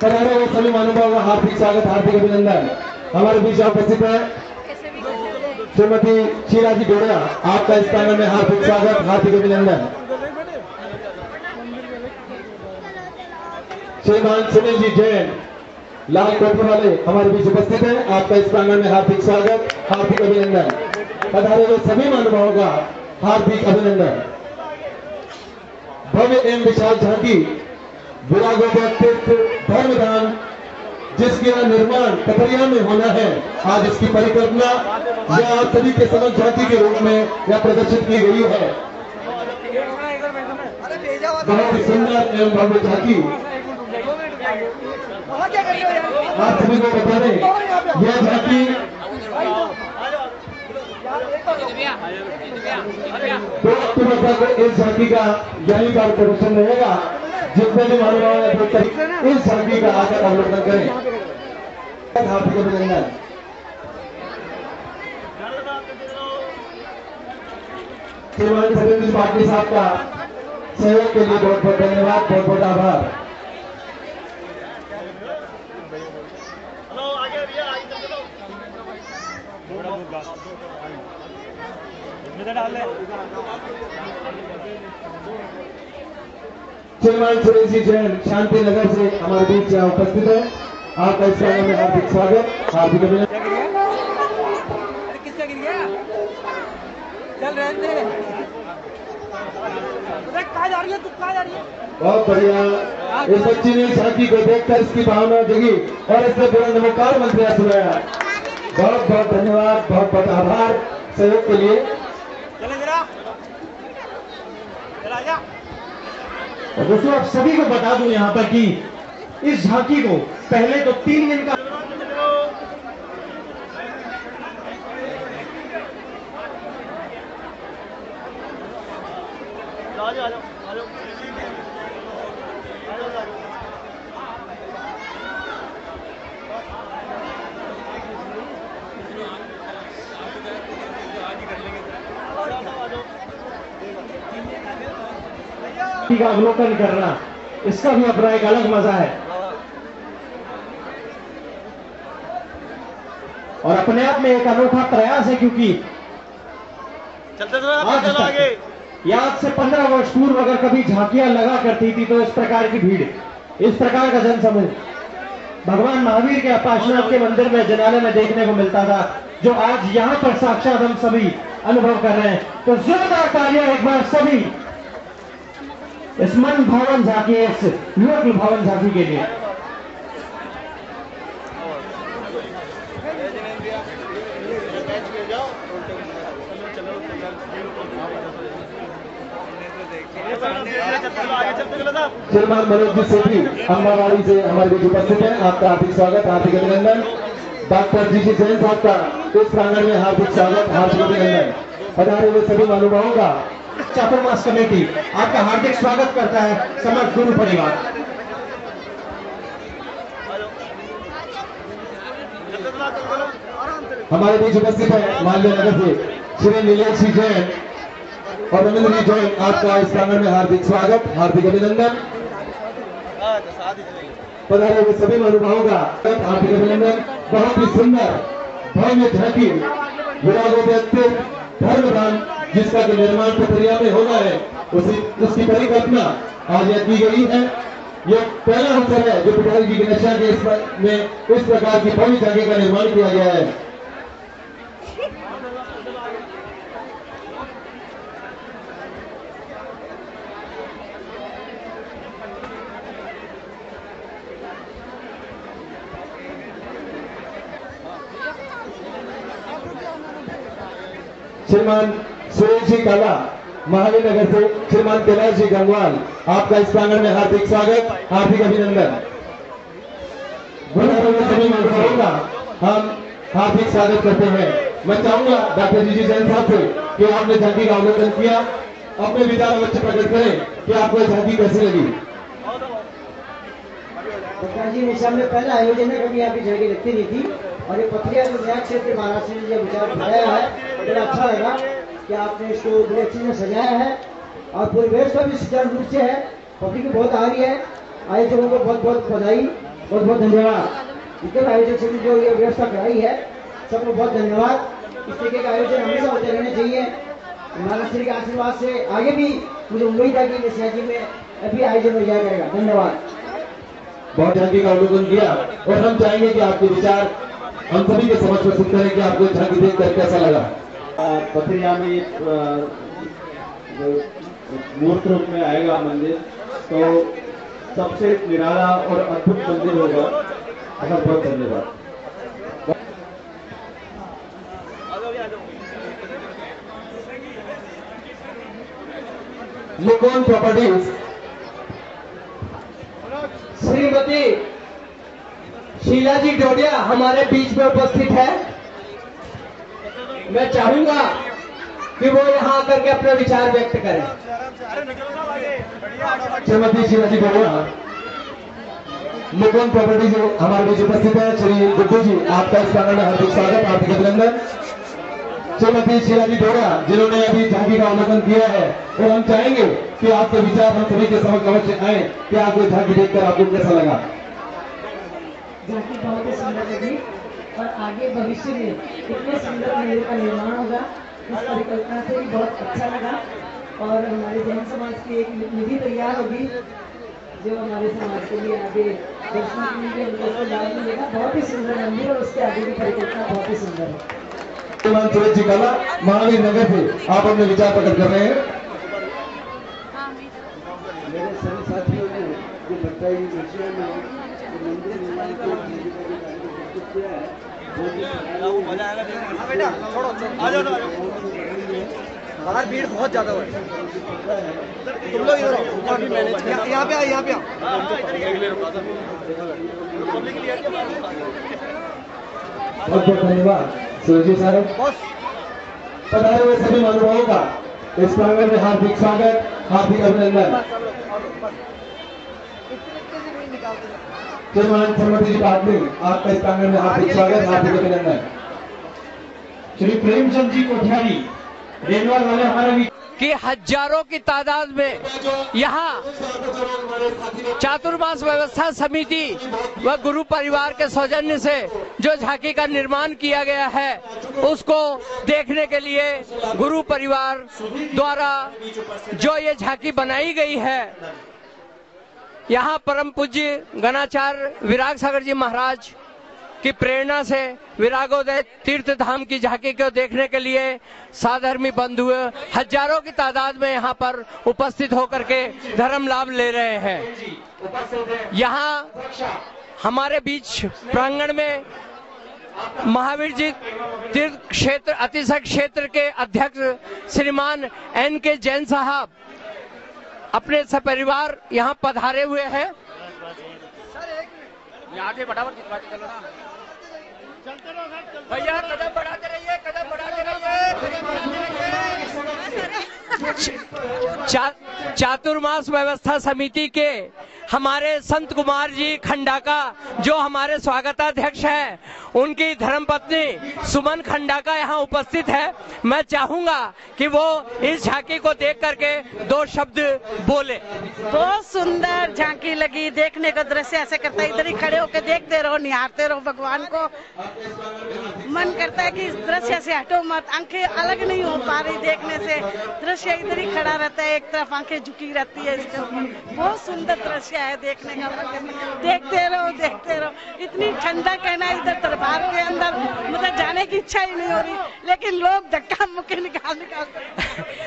पधारे हुए सभी महानुभावों का हार्दिक स्वागत, हार्दिक अभिनंदन। हमारे बीच उपस्थित है श्रीमती शीला जी डोडिया, आपका इस प्रांगण में हार्दिक स्वागत, हार्दिक अभिनंदन। श्रीमान सुनील जी जैन लाल कोट वाले हमारे बीच उपस्थित हैं, आपका इस प्रांगण में हार्दिक स्वागत, हार्दिक अभिनंदन। पधारे हुए सभी महानुभावों का हार्दिक अभिनंदन। भव्य एवं विशाल झांकी विरागोदय तीर्थ धर्मधाम जिसका निर्माण पथरिया में होना है, आज इसकी परिकल्पना यह आप सभी के समक्ष झांकी के रूप में यह प्रदर्शित की गई है। बहुत ही सुंदर एवं भव्य झांकी आप सभी को बता दें, यह झांकी 2 अक्टूबर तक इस झांकी का यहीं का प्रदर्शन रहेगा। जितने भी महानुभाव इस झांकी का आकर अवलोकन करें। हार्दिक अभिनंदन। श्रीमान सतेंद्र पाटिल साहब का सहयोग के लिए बहुत बहुत धन्यवाद, बहुत बहुत आभार। श्रीमान सुरेश जी जैन शांति नगर से हमारे बीच यहाँ उपस्थित है, आपका इस कार्यक्रम में हार्दिक स्वागत, हार्दिक अभिनंदन। बहुत बढ़िया, इस बच्ची ने झांकी को देखकर इसकी भावना जगी और इसने बुलंद नमस्कार मंत्र सुनाया। बहुत बहुत धन्यवाद, बहुत बहुत आभार सहयोग के लिए। और दोस्तों, आप सभी को बता दूं यहाँ पर कि इस झांकी को पहले तो 3 दिन का झांकी का अवलोकन करना, इसका भी अपना एक अलग मजा है और अपने आप में एक अनोखा प्रयास है, क्योंकि आज से 15 वर्ष पूर्व अगर कभी झांकियां लगा करती थी तो इस प्रकार की भीड़, इस प्रकार का जनसमूह भगवान महावीर के पार्श्वनाथ के मंदिर में जनाले में देखने को मिलता था, जो आज यहां पर साक्षात हम सभी अनुभव कर रहे हैं। तो जोरदार तालियां एक बार सभी इस मन भावन झांकी, इस लोक भावन झांकी के लिए। श्रीमान मनोज जी सेठी अम्बावाड़ी से हमारे बीच उपस्थित हैं। आपका हार्दिक स्वागत, हार्दिक अभिनंदन। डॉक्टर जी जैन साहब का इस प्रांगण में हार्दिक स्वागत, हार्दिक अभिनंदन। पधारे हुए सभी महानुभावों का चातुर्मास कमेटी आपका हार्दिक स्वागत करता है, समस्त गुरु परिवार। हमारे बीच उपस्थित है माल्य नगर से श्री नीलेश जी जैन और रविंद्र जी जैन, आपका इस प्रांगण में हार्दिक स्वागत, हार्दिक अभिनंदन। पधारे हुए सभी महानुभावों का हार्दिक अभिनंदन। बहुत ही सुंदर भव्य झांकी विरागोदय धर्मधाम जिसका कि निर्माण पथरिया में होना है, उसकी परिकल्पना आज यह की गई है। ये पहला अवसर है जो पिताजी जी की नशा के में इस प्रकार की भव्य झांकी का निर्माण किया गया है। श्रीमान सुरेश जी काला महावीर नगर से श्रीमान कैलाश जी गंगवाल, आपका इस प्रांगण में हार्दिक स्वागत, हार्दिक अभिनंदन। सभी महानुभावों का हम हार्दिक स्वागत करते हैं। मैं चाहूंगा डॉक्टर जी जैन साहब से कि आपने झांकी का अवलोकन किया, अपने विचार अवश्य प्रकट करें कि आपको झांकी कैसी लगी। जी निशा में पहला आयोजन है, कभी यहाँ की झांकी लगती नहीं थी और ये पथरिया जो न्याय क्षेत्र महाराष्ट्र ने जो विचार उठाया है, बड़ा अच्छा लगा कि आपने इसको बड़े अच्छे से सजाया है और परिवेश का भी सुचारू रूप से है। पब्लिक भी बहुत आ रही है, आयोजकों को बहुत बहुत बधाई, बहुत बहुत धन्यवाद। जितने आयोजक समिति जो ये व्यवस्था कराई है सबको बहुत धन्यवाद। इस तरीके का आयोजन हमेशा होते रहने चाहिए। महाराष्ट्र के आशीर्वाद से आगे भी मुझे उम्मीद है कि झांकी में अभी आयोजन हो जाया करेगा। धन्यवाद। बहुत झांकी का अवलोकन किया और हम चाहेंगे कि आपके विचार हम सभी के समक्ष प्रस्तुत करें कि आपको झांकी देखकर कैसा लगा। पथरिया में एक मूर्त रूप में आएगा मंदिर, तो सबसे निराला और अद्भुत मंदिर होगा। बहुत बहुत धन्यवाद। निकोन प्रॉपर्टीज श्रीमती शीला जी डोडिया हमारे बीच में उपस्थित है। मैं चाहूंगा कि वो यहाँ आकर के अपने विचार व्यक्त करें। श्रीमती शीला जी डोडिया निकोन प्रॉपर्टीज हमारे बीच उपस्थित है। श्री गुड्डू जी, आपका इस प्रांगण में हार्दिक स्वागत, हार्दिक अभिनंदन। श्रीमती शीला जी डोडिया जिन्होंने अभी झांकी का अवलोकन किया है और हम चाहेंगे कि आपके विचार हम सभी के समक्ष अवश्य आए कि आपको झांकी देखकर आपको कैसा लगा। झांकी बहुत ही सुंदर लगी और आगे भविष्य में कितने सुंदर मंदिर का निर्माण होगा इस परिकल्पना से भी बहुत अच्छा लगा। और हमारे जैन समाज की एक निधि तैयार होगी जो हमारे समाज के लिए आगे दर्शन के लिए उनको लाभ मिलेगा। बहुत ही सुंदर मंदिर और उसके आगे की परिकल्पना बहुत ही सुंदर है। श्रीमान सुरेश जी काला महावीर नगर से आप अपने विचार प्रकट कर रहे हैं। मेरे सभी साथियों ने जो बताई विषय में मंदिर निर्माण को किया है, बाहर भीड़ बहुत ज्यादा है, तुम लोग इधर आओ, मैनेज यहाँ पे आओ, यहाँ पे आओ। बहुत बहुत धन्यवाद सुरेश जी साहब। पधारे हुए सभी महानुभावों का इस प्रांगण में हार्दिक स्वागत, हार्दिक अभिनंदन। श्रीमान श्रीमती जी पाटली, आपका इस प्रांगण में हार्दिक स्वागत, हार्दिक अभिनंदन। श्री प्रेमचंद जी कोठियारी रेलवाल वाले हमारे भी कि हजारों की तादाद में यहाँ चातुर्मास व्यवस्था समिति व गुरु परिवार के सौजन्य से जो झांकी का निर्माण किया गया है उसको देखने के लिए गुरु परिवार द्वारा जो ये झांकी बनाई गई है, यहाँ परम पूज्य गणाचार्य विराग सागर जी महाराज की प्रेरणा से विरागोदय तीर्थ धाम की झांकी को देखने के लिए साधर्मी बंधु हजारों की तादाद में यहाँ पर उपस्थित होकर के धर्म लाभ ले रहे हैं। यहाँ हमारे बीच प्रांगण में महावीर जी तीर्थ क्षेत्र अतिशय क्षेत्र के अध्यक्ष श्रीमान NK जैन साहब अपने सपरिवार यहाँ पधारे हुए हैं। आगे फटाफट चलो ना भैया, कदम बढ़ाते रहिए, कदम बढ़ाते रहिए। चातुर्मास व्यवस्था समिति के हमारे संत कुमार जी खंडाका जो हमारे स्वागताध्यक्ष हैं, उनकी धर्मपत्नी सुमन खंडाका यहाँ उपस्थित है। मैं चाहूंगा कि वो इस झांकी को देख करके 2 शब्द बोले। बहुत सुंदर झांकी लगी, देखने का दृश्य ऐसे करता है इधर ही खड़े होकर देखते रहो, निहारते रहो भगवान को। मन करता है कि इस दृश्य से हटो मत, आंखें अलग नहीं हो पा रही देखने से, दृश्य इधर ही खड़ा रहता है, एक तरफ आंखें झुकी रहती है इसके ऊपर। बहुत सुंदर दृश्य है, देखने का मन करता है देखते रहो देखते रहो। इतनी ठंडा कहना इधर दरबार के अंदर मतलब जाने की इच्छा ही नहीं हो रही, लेकिन लोग धक्का मुक्के निकाल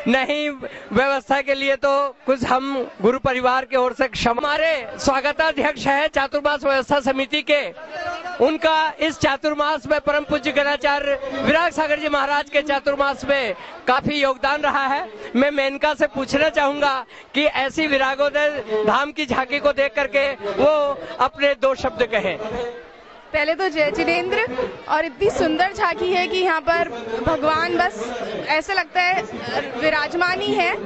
नहीं, व्यवस्था के लिए तो कुछ हम गुरु परिवार की ओर से क्षमा। हमारे स्वागताध्यक्ष है चातुर्मास व्यवस्था समिति के, उनका इस चातुर्मास में परम पूज्य गणाचार्य विराग सागर जी महाराज के चातुर्मास में काफी योगदान रहा है। मैं मेनका से पूछना चाहूंगा कि ऐसी विरागोदय धाम की झांकी को देख करके वो अपने 2 शब्द कहें। पहले तो जय जिनेंद्र, और इतनी सुंदर झांकी है कि यहाँ पर भगवान बस ऐसे लगता है विराजमान ही है।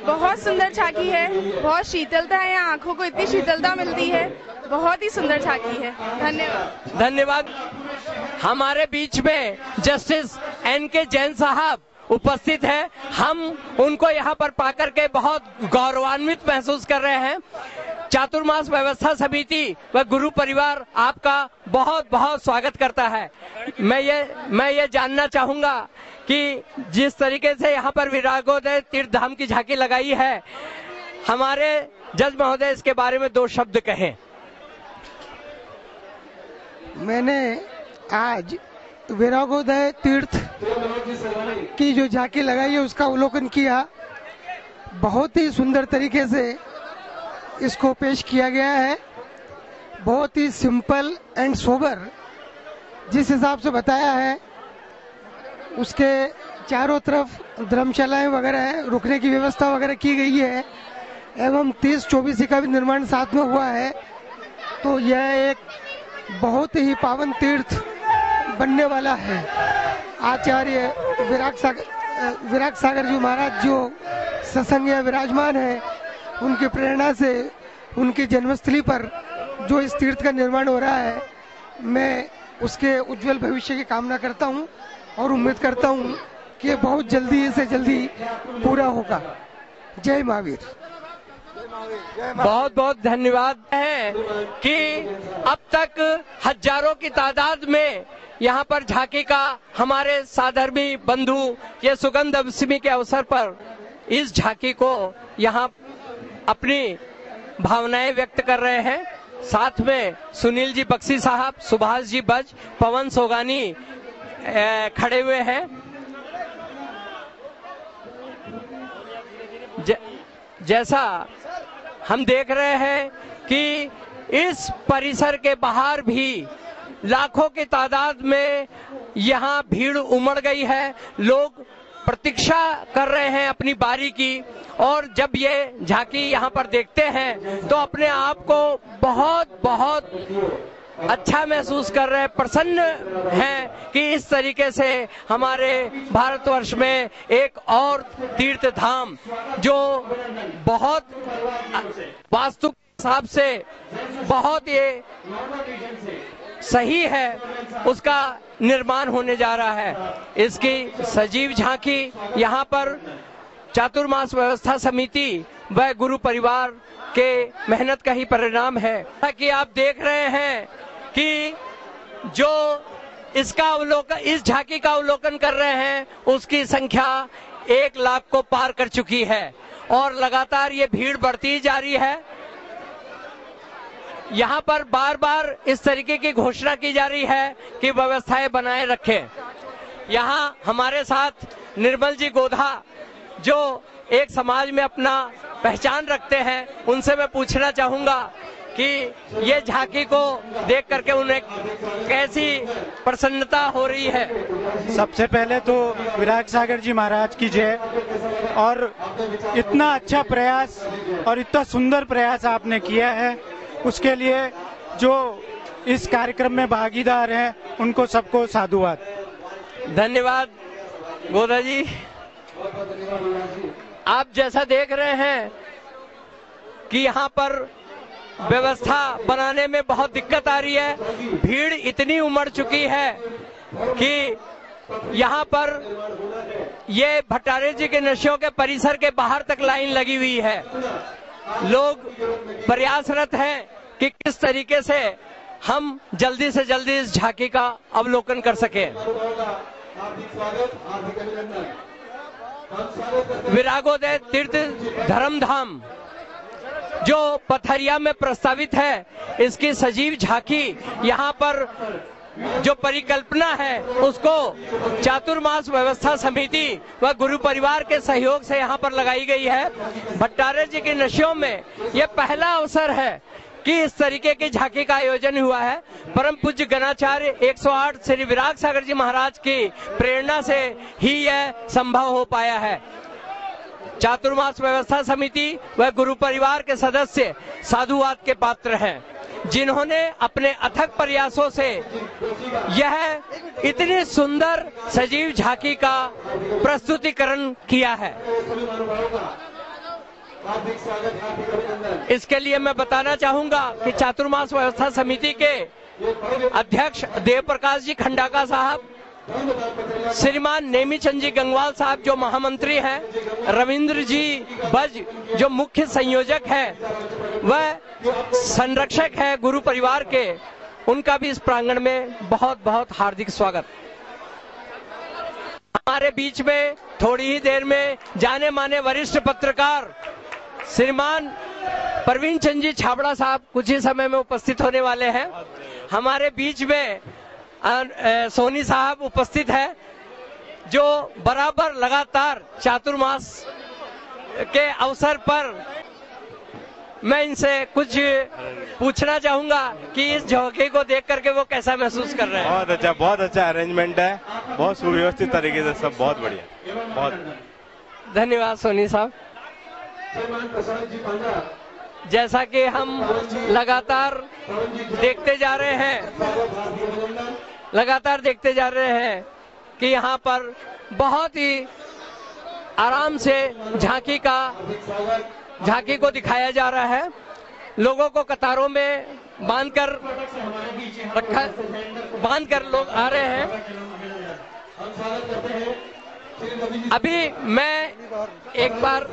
बहुत सुंदर झांकी है, बहुत शीतलता है, यहाँ आंखों को इतनी शीतलता मिलती है, बहुत ही सुंदर झांकी है। धन्यवाद। धन्यवाद। हमारे बीच में जस्टिस NK जैन साहब उपस्थित है, हम उनको यहाँ पर पाकर के बहुत गौरवान्वित महसूस कर रहे हैं। चातुर्मास व्यवस्था समिति व गुरु परिवार आपका बहुत बहुत स्वागत करता है। मैं ये जानना चाहूंगा कि जिस तरीके से यहाँ पर विरागोदय तीर्थ धाम की झांकी लगाई है, हमारे जज महोदय इसके बारे में 2 शब्द कहें। मैंने आज विरागोदय तीर्थ की जो झांकी लगाई है उसका अवलोकन किया। बहुत ही सुंदर तरीके से इसको पेश किया गया है, बहुत ही सिंपल एंड सोबर जिस हिसाब से बताया है। उसके चारों तरफ धर्मशालाएं वगैरह है, रुकने की व्यवस्था वगैरह की गई है, एवं 30-24 का भी निर्माण साथ में हुआ है। तो यह एक बहुत ही पावन तीर्थ बनने वाला है। आचार्य विराग सागर जी महाराज जो सत्संग विराजमान है, उनकी प्रेरणा से उनकी जन्मस्थली पर जो इस तीर्थ का निर्माण हो रहा है, मैं उसके उज्जवल भविष्य की कामना करता हूं और उम्मीद करता हूं कि बहुत जल्दी से जल्दी पूरा होगा। जय महावीर। बहुत बहुत धन्यवाद है कि अब तक हजारों की तादाद में यहाँ पर झांकी का हमारे साधर्मी बंधु ये सुगंध अष्टमी के अवसर पर इस झांकी को यहाँ अपनी भावनाएं व्यक्त कर रहे हैं। साथ में सुनील जी बक्सी साहब, सुभाष जी बज, पवन सोगानी खड़े हुए हैं। जैसा हम देख रहे हैं कि इस परिसर के बाहर भी लाखों की तादाद में यहाँ भीड़ उमड़ गई है। लोग प्रतीक्षा कर रहे हैं अपनी बारी की, और जब ये झांकी यहाँ पर देखते हैं तो अपने आप को बहुत बहुत अच्छा महसूस कर रहे हैं, प्रसन्न हैं कि इस तरीके से हमारे भारतवर्ष में एक और तीर्थ धाम जो बहुत वास्तु हिसाब से बहुत ये सही है, उसका निर्माण होने जा रहा है। इसकी सजीव झांकी यहाँ पर चातुर्मास व्यवस्था समिति व गुरु परिवार के मेहनत का ही परिणाम है। कि आप देख रहे हैं कि जो इसका अवलोकन, इस झांकी का अवलोकन कर रहे हैं, उसकी संख्या 1 लाख को पार कर चुकी है और लगातार ये भीड़ बढ़ती जा रही है। यहाँ पर बार बार इस तरीके की घोषणा की जा रही है कि व्यवस्थाएं बनाए रखें। यहाँ हमारे साथ निर्मल जी गोधा जो एक समाज में अपना पहचान रखते हैं, उनसे मैं पूछना चाहूंगा कि ये झांकी को देख करके उन्हें कैसी प्रसन्नता हो रही है। सबसे पहले तो विराग सागर जी महाराज की जय। और इतना अच्छा प्रयास और इतना सुंदर प्रयास आपने किया है, उसके लिए जो इस कार्यक्रम में भागीदार हैं उनको सबको साधुवाद। धन्यवाद गोदा जी। आप जैसा देख रहे हैं कि यहाँ पर व्यवस्था बनाने में बहुत दिक्कत आ रही है। भीड़ इतनी उमड़ चुकी है कि यहाँ पर ये भट्टारे जी के नशों के परिसर के बाहर तक लाइन लगी हुई है। लोग प्रयासरत हैं कि किस तरीके से हम जल्दी से जल्दी इस झांकी का अवलोकन कर सकें। विरागोदय तीर्थ धर्मधाम जो पथरिया में प्रस्तावित है, इसकी सजीव झांकी यहाँ पर जो परिकल्पना है उसको चातुर्मास व्यवस्था समिति व गुरु परिवार के सहयोग से यहाँ पर लगाई गई है। भट्टारे जी के नशों में यह पहला अवसर है कि इस तरीके की झांकी का आयोजन हुआ है। परम पूज्य गणाचार्य 108 श्री विराग सागर जी महाराज की प्रेरणा से ही यह संभव हो पाया है। चातुर्मास व्यवस्था समिति व गुरु परिवार के सदस्य साधुवाद के पात्र हैं, जिन्होंने अपने अथक प्रयासों से यह इतनी सुंदर सजीव झांकी का प्रस्तुतिकरण किया है। इसके लिए मैं बताना चाहूंगा कि चातुर्मास व्यवस्था समिति के अध्यक्ष देव प्रकाश जी खंडाका साहब, श्रीमान नेमीचंद जी गंगवाल साहब जो महामंत्री हैं, रविंद्र जी बज जो मुख्य संयोजक हैं, वह संरक्षक है गुरु परिवार के, उनका भी इस प्रांगण में बहुत बहुत हार्दिक स्वागत। हमारे बीच में थोड़ी ही देर में जाने माने वरिष्ठ पत्रकार श्रीमान परवीन चंद जी छाबड़ा साहब कुछ ही समय में उपस्थित होने वाले हैं। हमारे बीच में सोनी साहब उपस्थित है, जो बराबर लगातार चातुर्मास के अवसर पर मैं इनसे कुछ पूछना चाहूंगा कि इस झोंके को देख करके वो कैसा महसूस कर रहे हैं। बहुत अच्छा अरेंजमेंट है, बहुत सुव्यवस्थित तरीके से, सब बहुत बढ़िया। बहुत धन्यवाद सोनी साहब। जैसा कि हम लगातार देखते जा रहे हैं कि यहाँ पर बहुत ही आराम से झांकी को दिखाया जा रहा है। लोगों को कतारों में बांधकर लोग आ रहे हैं। अभी मैं एक बार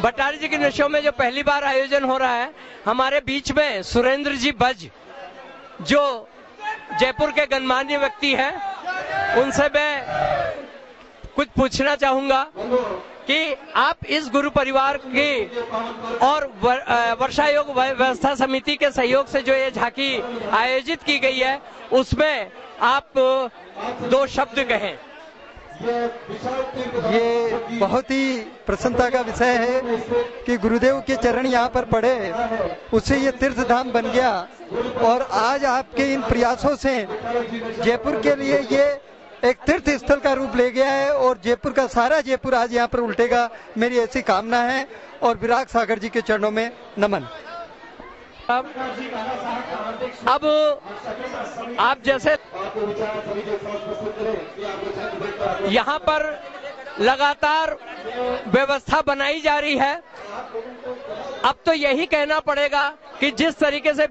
भट्टारे जी के नशों में जो पहली बार आयोजन हो रहा है, हमारे बीच में सुरेंद्र जी बज जो जयपुर के गणमान्य व्यक्ति हैं, उनसे मैं कुछ पूछना चाहूंगा कि आप इस गुरु परिवार की और वर्षा योग व्यवस्था समिति के सहयोग से जो ये झांकी आयोजित की गई है, उसमें आप 2 शब्द कहें। ये बहुत ही प्रसन्नता का विषय है कि गुरुदेव के चरण यहाँ पर पड़े, उससे ये तीर्थ धाम बन गया। और आज आपके इन प्रयासों से जयपुर के लिए ये एक तीर्थ स्थल का रूप ले गया है और जयपुर का सारा जयपुर आज यहाँ पर उल्टेगा, मेरी ऐसी कामना है। और विराग सागर जी के चरणों में नमन। अब आप जैसे यहाँ पर लगातार व्यवस्था बनाई जा रही है, अब तो यही कहना पड़ेगा कि जिस तरीके से